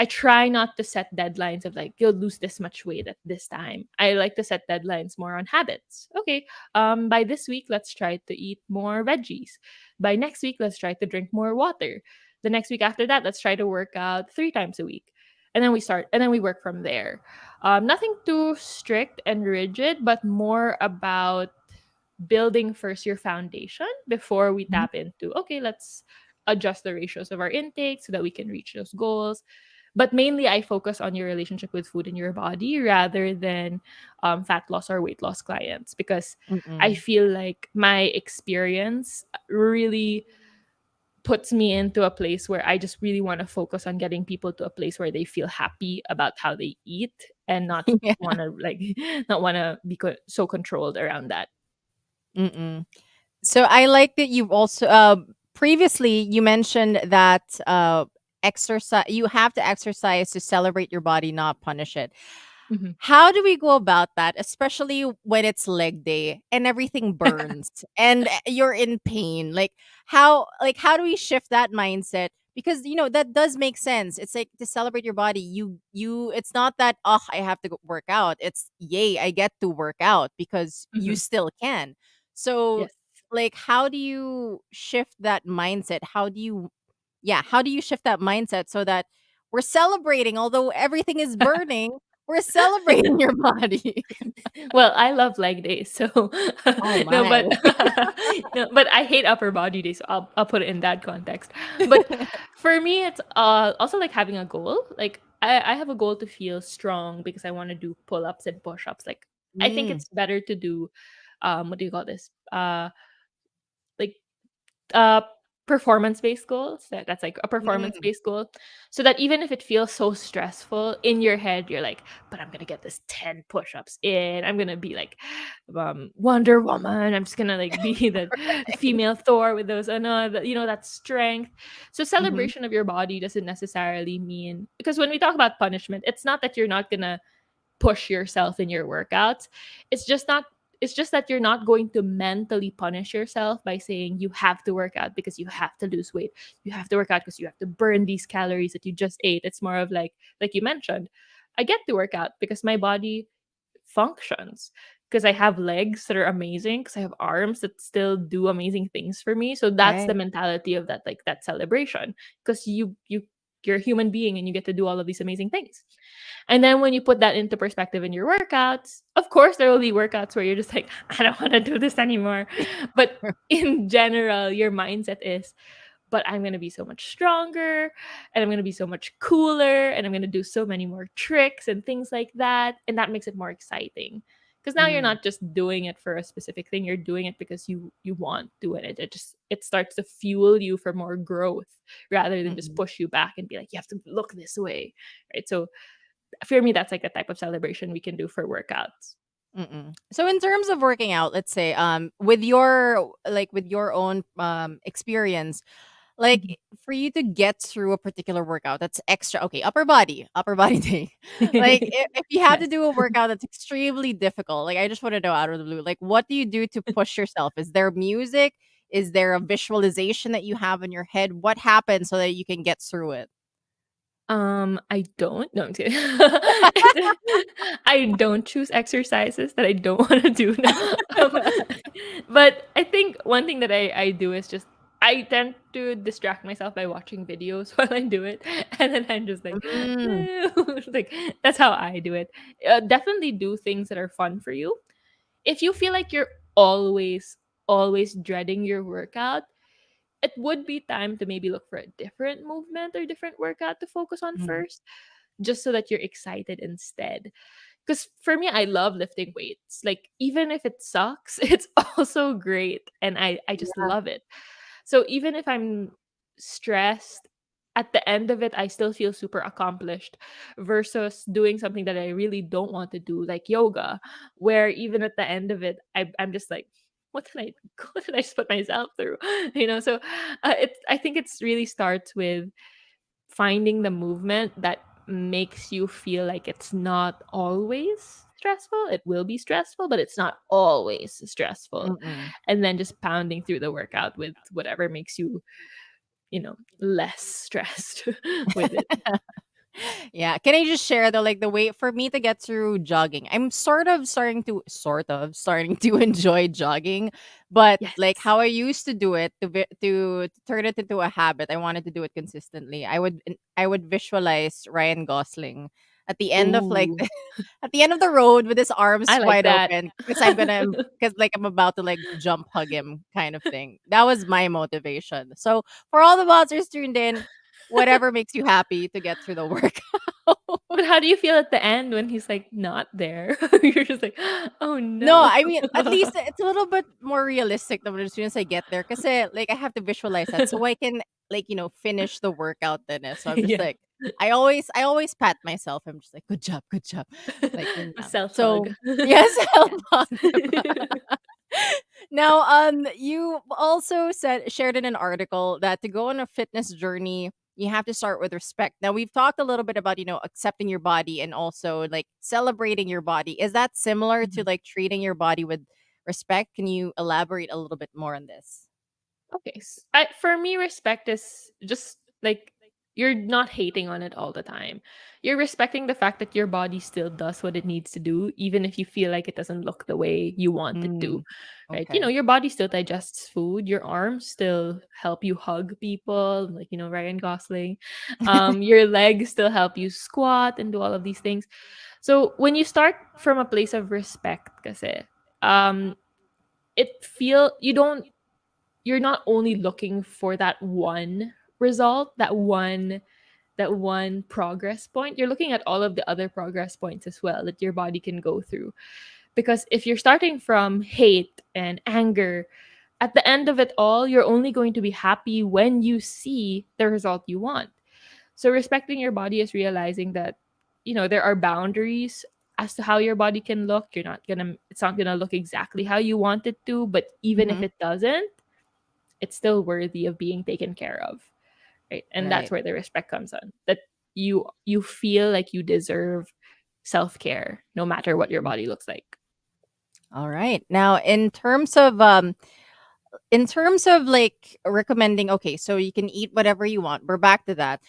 I try not to set deadlines of like you'll lose this much weight at this time. I like to set deadlines more on habits. Okay, by this week let's try to eat more veggies. By next week let's try to drink more water. The next week after that let's try to work out 3 times a week. And then we work from there. Nothing too strict and rigid, but more about building first your foundation before we Mhm. tap into, okay, let's adjust the ratios of our intake so that we can reach those goals. But mainly I focus on your relationship with food in your body rather than fat loss or weight loss clients, because I Mm-mm. feel like my experience really puts me into a place where I just really want to focus on getting people to a place where they feel happy about how they eat and not Yeah. want to like not want to be so controlled around that. Mm-mm. So I like that you've also previously you mentioned that exercise you have to exercise to celebrate your body, not punish it. Mhm. How do we go about that, especially when it's leg day and everything burns and you're in pain? How do we shift that mindset? Because that does make sense. It's like to celebrate your body. You it's not that I have to work out. It's yay, I get to work out because you Mhm. still can. So Yes. like how do you shift that mindset? How do you shift that mindset so that we're celebrating although everything is burning, we're celebrating your body. Well, I love leg days, so Oh no, my. but no, but I hate upper body days. So I'll put it in that context. But for me, it's also like having a goal. Like I have a goal to feel strong because I want to do pull ups and push ups. Like I think Mm, it's better to do what do you call this? Like uh performance based goals. That's like a performance mm, based goal, so that even if it feels so stressful in your head, you're like, but I'm gonna get this 10 push-ups in, I'm gonna be like Wonder Woman, I'm just gonna like be the female Thor with those that strength. So mhm, celebration of your body doesn't necessarily mean, because when we talk about punishment, it's not that you're not gonna push yourself in your workouts. It's just not it's just that you're not going to mentally punish yourself by saying you have to work out because you have to lose weight. You have to work out because you have to burn these calories that you just ate. It's more of like you mentioned, I get to work out because my body functions, because I have legs that are amazing, because I have arms that still do amazing things for me. So that's the right. mentality of that, like that celebration, because you're a human being and you get to do all of these amazing things. And then when you put that into perspective in your workouts, of course there will be workouts where you're just like, I don't want to do this anymore. But in general, your mindset is, but I'm going to be so much stronger and I'm going to be so much cooler and I'm going to do so many more tricks and things like that. And that makes it more exciting. Because now you're Mm, not just doing it for a specific thing, you're doing it because you want to, and it starts to fuel you for more growth rather than just mm, push you back and be like, you have to look this way. Right. So for me, that's like a type of celebration we can do for workouts. mm. So in terms of working out, let's say with your own experience, Mhm. like for you to get through a particular workout that's extra, okay, upper body day. Like if you have to Yes. do a workout that's extremely difficult, like I just want to know out of the blue, like what do you do to push yourself? Is there music? Is there a visualization that you have in your head? What happens so that you can get through it? I don't. No, I'm kidding. I don't choose exercises that I don't want to do. No. But I think one thing that I do is just I tend to distract myself by watching videos while I do it, and then I'm just like, Mm, like that's how I do it. Definitely do things that are fun for you. If you feel like you're always dreading your workout, it would be time to maybe look for a different movement or different workout to focus on mm, first, just so that you're excited instead. Because for me, I love lifting weights. Like, even if it sucks, it's also great. And I just yeah, love it. So even if I'm stressed, at the end of it, I still feel super accomplished versus doing something that I really don't want to do, like yoga, where even at the end of it, I'm just like, what did I, what did I just put myself through? So I think it's really starts with finding the movement that makes you feel like it's not always stressful. It will be stressful, but it's not always stressful. mm. And then just pounding through the workout with whatever makes you, less stressed with it. Yeah. Can I just share though, like the way for me to get through jogging? I'm sort of starting to enjoy jogging, but like Yes. how I used to do it to turn it into a habit, I wanted to do it consistently. I would visualize Ryan Gosling at the end of like Ooh, at the end of the road with his I arms like wide that. open because like I'm about to like jump hug him kind of thing. That was my motivation. So for all the monsters tuned in, whatever makes you happy to get through the workout. But how do you feel at the end when he's like not there? You're just like, oh No, no. I mean, at least it's a little bit more realistic than as soon as I get there. Because like I have to visualize that so I can like finish the workout then. So I'm just Yeah. like I always pat myself. I'm just like good job, like A yeah. self hug. So yes, help. Now, you also shared in an article that to go on a fitness journey, you have to start with respect. Now we've talked a little bit about, accepting your body and also like celebrating your body. Is that similar to Mhm. like treating your body with respect? Can you elaborate a little bit more on this? Okay. For me, respect is just like you're not hating on it all the time. You're respecting the fact that your body still does what it needs to do, even if you feel like it doesn't look the way you want it to. Mm, Right? okay. Your body still digests food. Your arms still help you hug people, like Ryan Gosling. Your legs still help you squat and do all of these things. So when you start from a place of respect, kasi, um, you don't you're not only looking for that one result, that one progress point. You're looking at all of the other progress points as well that your body can go through. Because if you're starting from hate and anger, at the end of it all, you're only going to be happy when you see the result you want. So respecting your body is realizing that there are boundaries as to how your body can look. It's not gonna look exactly how you want it to, but even if Mhm. it doesn't, it's still worthy of being taken care of, right? And that's Right. where the respect comes on, that you feel like you deserve self-care no matter what your body looks like. All right. Now, in terms of like recommending, okay, so you can eat whatever you want. We're back to that.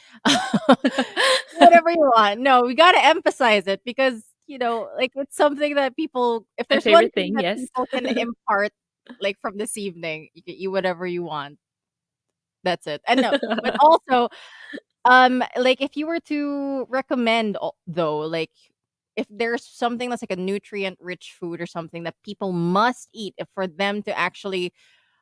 Whatever you want. No, we got to emphasize it because, like it's something that people, if My there's one favorite thing thing, that yes. people can impart like from this evening, you can eat whatever you want. That's it. And no, but also, like if you were to recommend though, like if there's something that's like a nutrient rich food or something that people must eat if for them to actually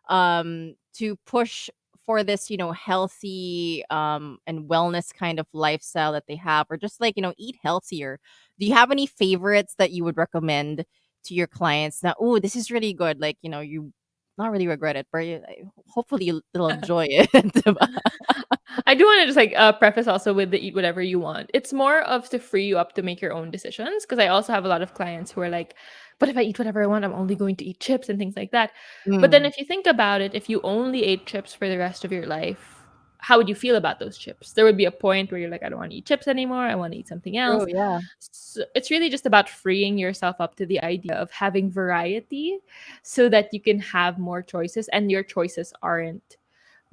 to push for this, healthy and wellness kind of lifestyle that they have, or just like, eat healthier. Do you have any favorites that you would recommend to your clients that, oh, this is really good, like, you not really regret it, but hopefully you'll enjoy it? I do want to just preface also with the eat whatever you want. It's more of to free you up to make your own decisions, because I also have a lot of clients who are like, but if I eat whatever I want, I'm only going to eat chips and things like that. But then Mm, if you think about it, if you only ate chips for the rest of your life, how would you feel about those chips? There would be a point where you're like, I don't want to eat chips anymore. I want to eat something true, else. yeah. So it's really just about freeing yourself up to the idea of having variety so that you can have more choices, and your choices aren't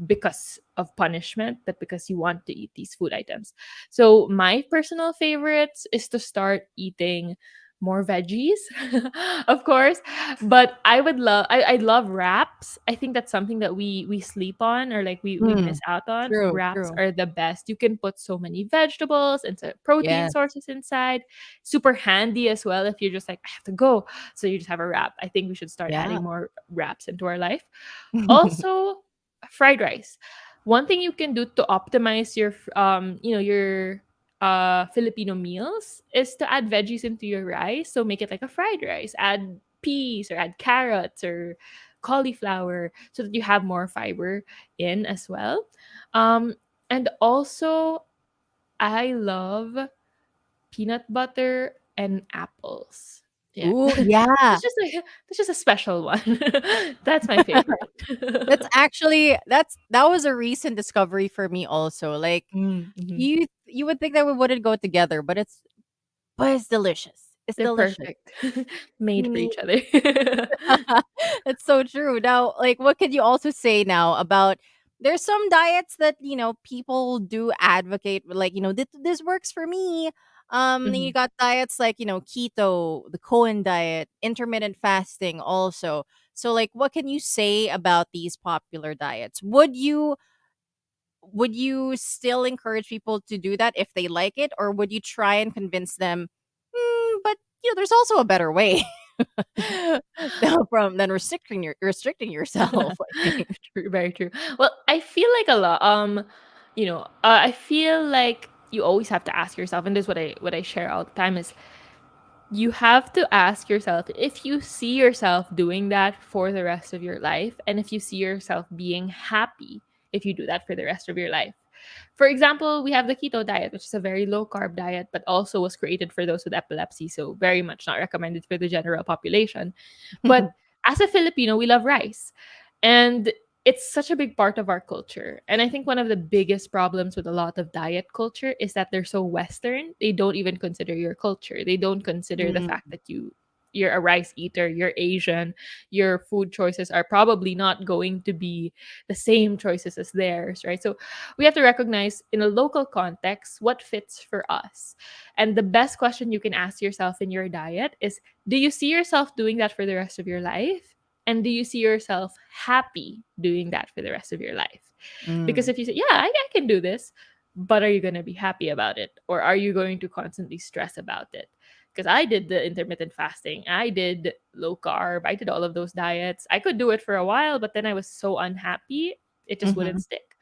because of punishment, but because you want to eat these food items. So my personal favorites is to start eating more veggies, of course. But I love wraps. I think that's something that we sleep on, or like we Mm, miss out on. true, Wraps true. are the best. You can put so many vegetables and protein Yes. sources inside. Super handy as well if you're just like, I have to go. So you just have a wrap. I think we should start Yeah. adding more wraps into our life. Also, fried rice. One thing you can do to optimize your Filipino meals is to add veggies into your rice. So make it like a fried rice. Add peas or add carrots or cauliflower so that you have more fiber in as well. Um, and also, I love peanut butter and apples. Yeah. Ooh, yeah. That's just a special one. That's my That's favorite. actually that was a recent discovery for me also. Like Mhm. you would think that we wouldn't go together, but it's delicious. It's They're delicious. perfect. Made You for need each other. That's so true. Now, like what could you also say now about there's some diets that, people do advocate like, this works for me. Then you Mhm. got diets like, keto, the Cohen diet, intermittent fasting also. So like what can you say about these popular diets? Would you still encourage people to do that if they like it, or would you try and convince them, but there's also a better way than restricting yourself, I think. True, very true. Well, I feel like a lot. I feel like you always have to ask yourself, and this is what I share all the time is you have to ask yourself if you see yourself doing that for the rest of your life, and if you see yourself being happy if you do that for the rest of your life. For example, we have the keto diet, which is a very low carb diet, but also was created for those with epilepsy. So, very much not recommended for the general population. But as a Filipino, we love rice. And it's such a big part of our culture. And I think one of the biggest problems with a lot of diet culture is that they're so Western. They don't even consider your culture. They don't consider the Mm, fact that you're a rice eater, you're Asian, your food choices are probably not going to be the same choices as theirs, right? So we have to recognize in a local context what fits for us. And the best question you can ask yourself in your diet is, do you see yourself doing that for the rest of your life? And do you see yourself happy doing that for the rest of your life? Because mm, if you say, yeah, I can do this, but are you going to be happy about it? Or are you going to constantly stress about it? Because I did the intermittent fasting, I did low carb, I did all of those diets. I could do it for a while, but then I was so unhappy, it just wouldn't mhm, stick.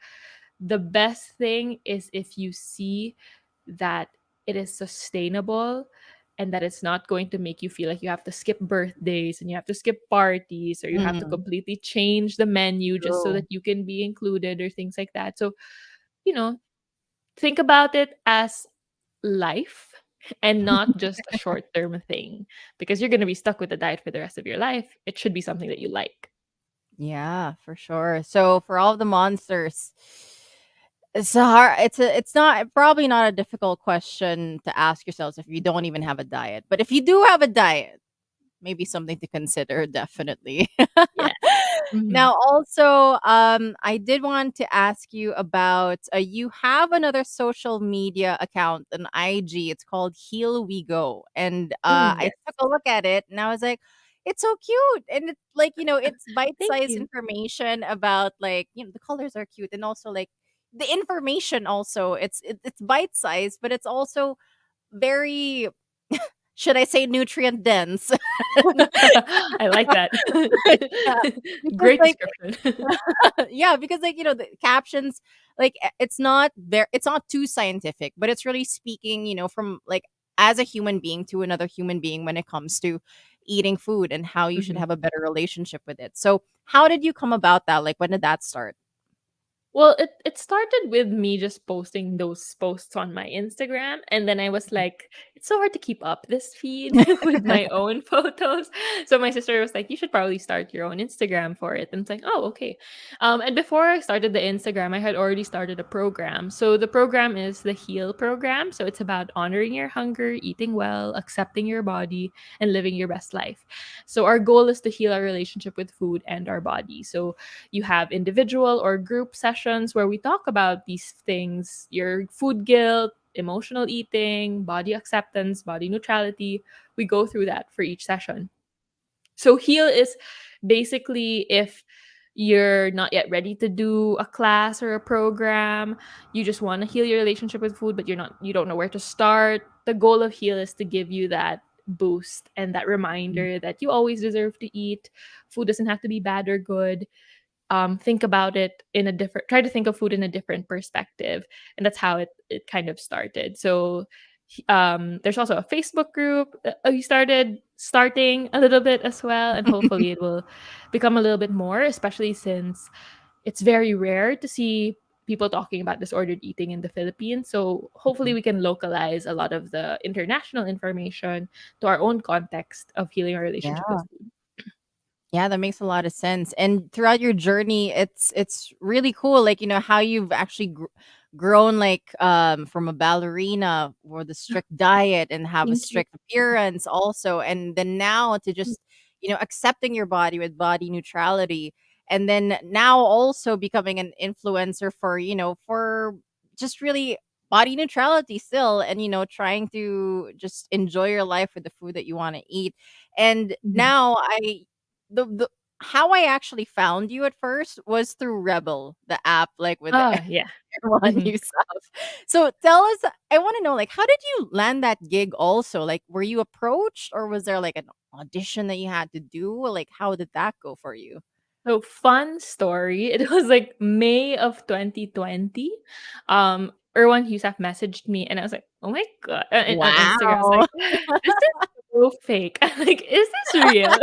The best thing is if you see that it is sustainable and that it's not going to make you feel like you have to skip birthdays and you have to skip parties or you have to mm. completely change the menu just so True. that you can be included or things like that. So, you know, think about it as life and not just a short term thing because you're going to be stuck with the diet for the rest of your life. It should be something that you like. Yeah, for sure. So for all of the monsters, it's a hard it's not probably not a difficult question to ask yourselves if you don't even have a diet. But if you do have a diet, maybe something to consider, definitely. Yes. Mhm. Now, also, I did want to ask you about you have another social media account, an IG. It's called Heal We Go, and I Yes. took a look at it, and I was like, it's so cute, and it's like it's Thank bite-sized you. information about like the colors are cute, and also like the information. Also, it's bite-sized, but it's also very, should I say, nutrient dense. I like that. Yeah, because Great like description. yeah, because like the captions, like it's not too scientific, but it's really speaking from like as a human being to another human being when it comes to eating food and how you should Mhm. have a better relationship with it. So how did you come about that? Like when did that start? Well, it started with me just posting those posts on my Instagram, and then I was like, it's so hard to keep up this feed with my own photos. So my sister was like, you should probably start your own Instagram for it. And it's like, oh, okay. And before I started the Instagram, I had already started a program. So the program is the Heal program. So it's about honoring your hunger, eating well, accepting your body, and living your best life. So our goal is to heal our relationship with food and our body. So you have individual or group sessions where we talk about these things, your food guilt, emotional eating, body acceptance, body neutrality. We go through that for each session. So heal is basically if you're not yet ready to do a class or a program, you just want to heal your relationship with food but you don't know where to start. The goal of heal is to give you that boost and that reminder that you always deserve to eat. Food doesn't have to be bad or good. Think about it in a different try to think of food in a different perspective, and that's how it kind of started. So there's also a Facebook group that we starting a little bit as well, and hopefully it will become a little bit more, especially since it's very rare to see people talking about disordered eating in the Philippines. So hopefully we can localize a lot of the international information to our own context of healing our relationship with Yeah. food. Yeah, that makes a lot of sense. And throughout your journey, it's really cool, like how you've actually grown like from a ballerina with a strict diet and have a Thank you. strict appearance also, and then now to just accepting your body with body neutrality, and then now also becoming an influencer for for just really body neutrality still, and trying to just enjoy your life with the food that you want to eat. And Mhm. now the how I actually found you at first was through Rebel, the app, like with the Ah, yeah. everyone Mhm. you have. So tell us, I want to know, like, how did you land that gig also? Like, were you approached or was there like an audition that you had to do? Like, how did that go for you? So fun story. It was like May of 2020. Erwan Husaf messaged me and I was like, oh my god. On Instagram, I was Wow. like, this is so fake. I'm like, is this real?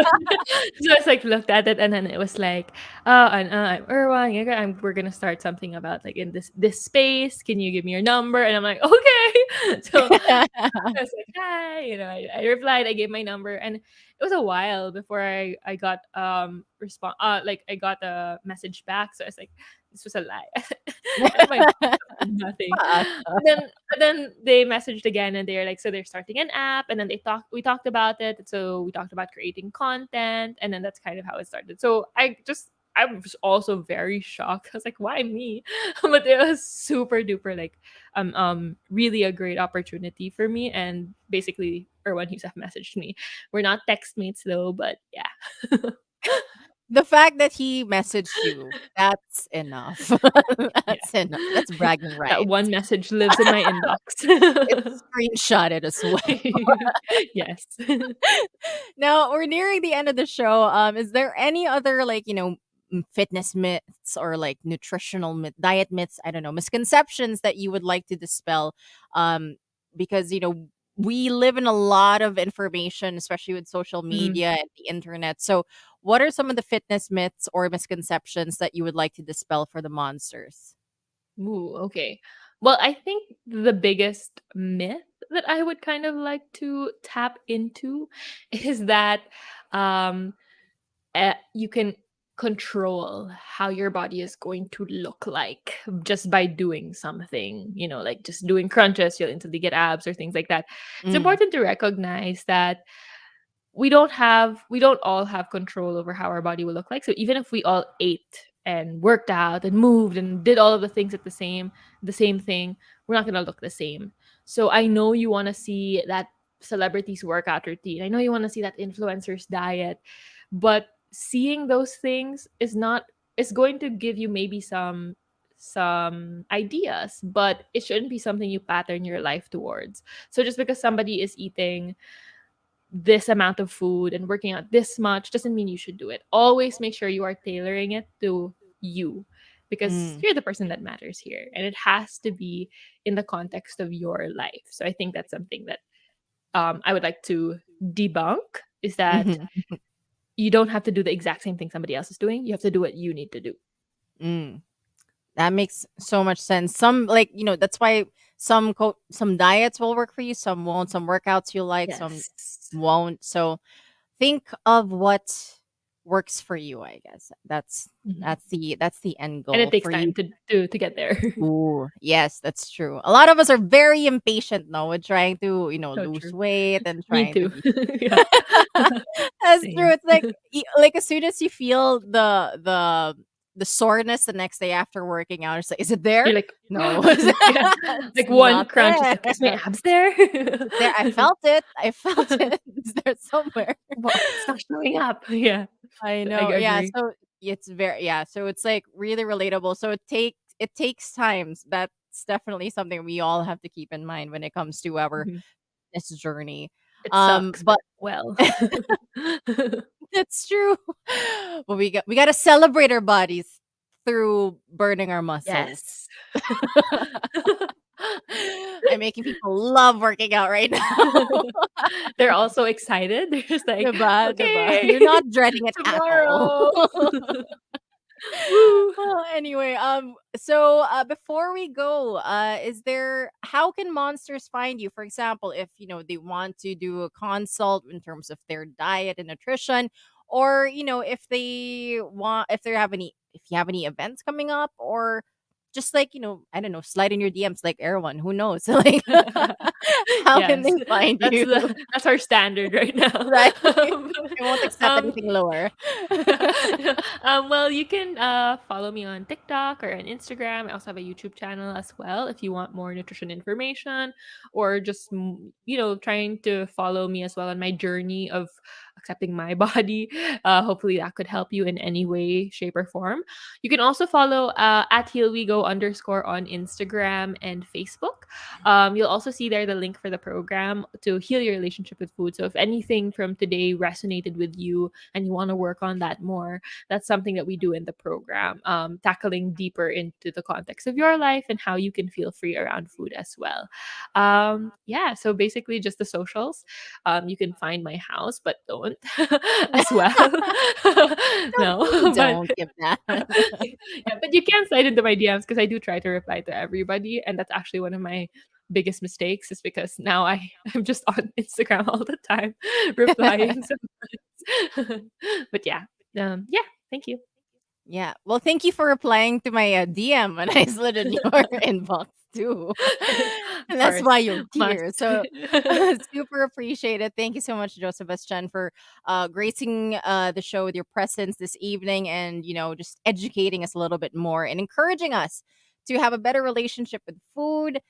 So I was like looked at it and then it was like, oh, and I'm Erwan. We're gonna start something about like in this space. Can you give me your number? And I'm like, okay. So I was like, hi, I replied, I gave my number, and it was a while before I got respond like I got a message back. So I was like, this was a lie. And my nothing. Then they messaged again and they're like, so they're starting an app, and then we talked about it. So we talked about creating content, and then that's kind of how it started. So I was also very shocked. I was like, why me? But it was super duper like really a great opportunity for me. And basically Erwan Husaf messaged me. We're not text mates though, but yeah. The fact that he messaged you, that's enough. Yeah. That's enough. That's bragging That rights. one message lives in my inbox. It's screenshotted as well. Yes. Now we're nearing the end of the show. Is there any other like fitness myths or like nutritional diet myths? I don't know, misconceptions that you would like to dispel? Because we live in a lot of information, especially with social Mhm. media and the internet. So, what are some of the fitness myths or misconceptions that you would like to dispel for the monsters? Ooh, okay. Well, I think the biggest myth that I would kind of like to tap into is that um you can control how your body is going to look like just by doing something, like just doing crunches, you'll instantly get abs or things like that. It's Mm, important to recognize that we don't all have control over how our body will look like. So even if we all ate and worked out and moved and did all of the things at the same thing, we're not going to look the same. So I know you want to see that celebrities workout routine. I know you want to see that influencers diet, but seeing those things is going to give you maybe some ideas, but it shouldn't be something you pattern your life towards. So just because somebody is eating this amount of food and working out this much doesn't mean you should do it. Always make sure you are tailoring it to you, because mm, you're the person that matters here and it has to be in the context of your life. So I think that's something that I would like to debunk, is that mhm, you don't have to do the exact same thing somebody else is doing. You have to do what you need to do. mm. That makes so much sense. Some like that's why some diets will work for you, some won't. Some workouts you like, some Yes. won't. So think of what works for you. I guess Mhm. that's the end And it goal takes for time you. to get there. Ooh, yes, that's true. A lot of us are very impatient now with trying to So lose true. weight and Me trying to too. be. Yeah. That's true. Same. It's like like as soon as you feel the soreness the next day after working out, it's like, is it there? You're like, No, yeah, it's like one not crunch is there. like, is my abs there? It's there. I felt it. I felt it. It's there somewhere. Well, it's not showing up. Yeah, I I know. Yeah. agree. So it's very So it's like really relatable. So it takes times. That's definitely something we all have to keep in mind when it comes to our Mhm. this journey. It sucks, But but well. that's true. But we got to celebrate our bodies through burning our muscles. Yes. I'm making people love working out right now. They're also excited. They're just like, Diba, diba. okay, You're not dreading it at all. tomorrow. Woo. Well, anyway, so before we go, how can monsters find you? For example, if they want to do a consult in terms of their diet and nutrition, or if you have any events coming up, or just like I don't know, slide in your DMs like everyone. Who knows? Like, how can Yes, they find that's you? that's our standard right now. Right? Um, I won't accept um, anything lower. well, you can follow me on TikTok or on Instagram. I also have a YouTube channel as well if you want more nutrition information, or just trying to follow me as well on my journey of accepting my body. Hopefully that could help you in any way, shape, or form. You can also follow at HealWeGo _ on Instagram and Facebook. You'll also see there the link for the program to heal your relationship with food. So if anything from today resonated with you and you want to work on that more, that's something that we do in the program, tackling deeper into the context of your life and how you can feel free around food as well. Yeah, so basically just the socials. You can find my house, but don't as well. No, Don't give that. yeah, but you can slide into my DMs because I do try to reply to everybody, and that's actually one of my biggest mistakes is because now I'm just on Instagram all the time replying sometimes. But yeah, thank you. Yeah. Well, thank you for replying to my DM when I slid in your inbox too. And that's course. why you're here. Must. So super appreciate it. Thank you so much, Sebastian, for gracing the show with your presence this evening and, just educating us a little bit more and encouraging us to have a better relationship with food,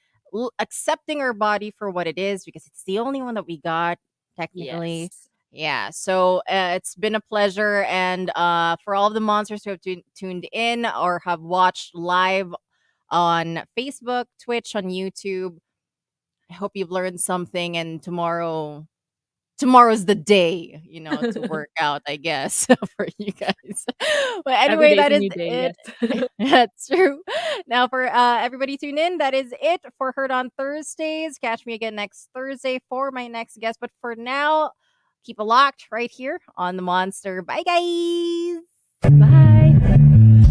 accepting our body for what it is because it's the only one that we got, technically. Yes. Yeah, so it's been a pleasure. And for all of the monsters who have tuned in or have watched live on Facebook, Twitch, on YouTube, I hope you've learned something. And tomorrow's the day, to work out, I guess, for you guys. But anyway, that is it. Yes. That's true. Now, for everybody tuned in, that is it for Heard on Thursdays. Catch me again next Thursday for my next guest. But for now, keep it locked right here on the Monster. Bye, guys. Bye.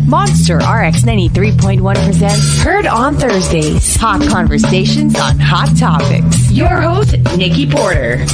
Monster RX 93.1 presents Heard on Thursdays. Hot conversations on hot topics. Your host, Nikki Porter.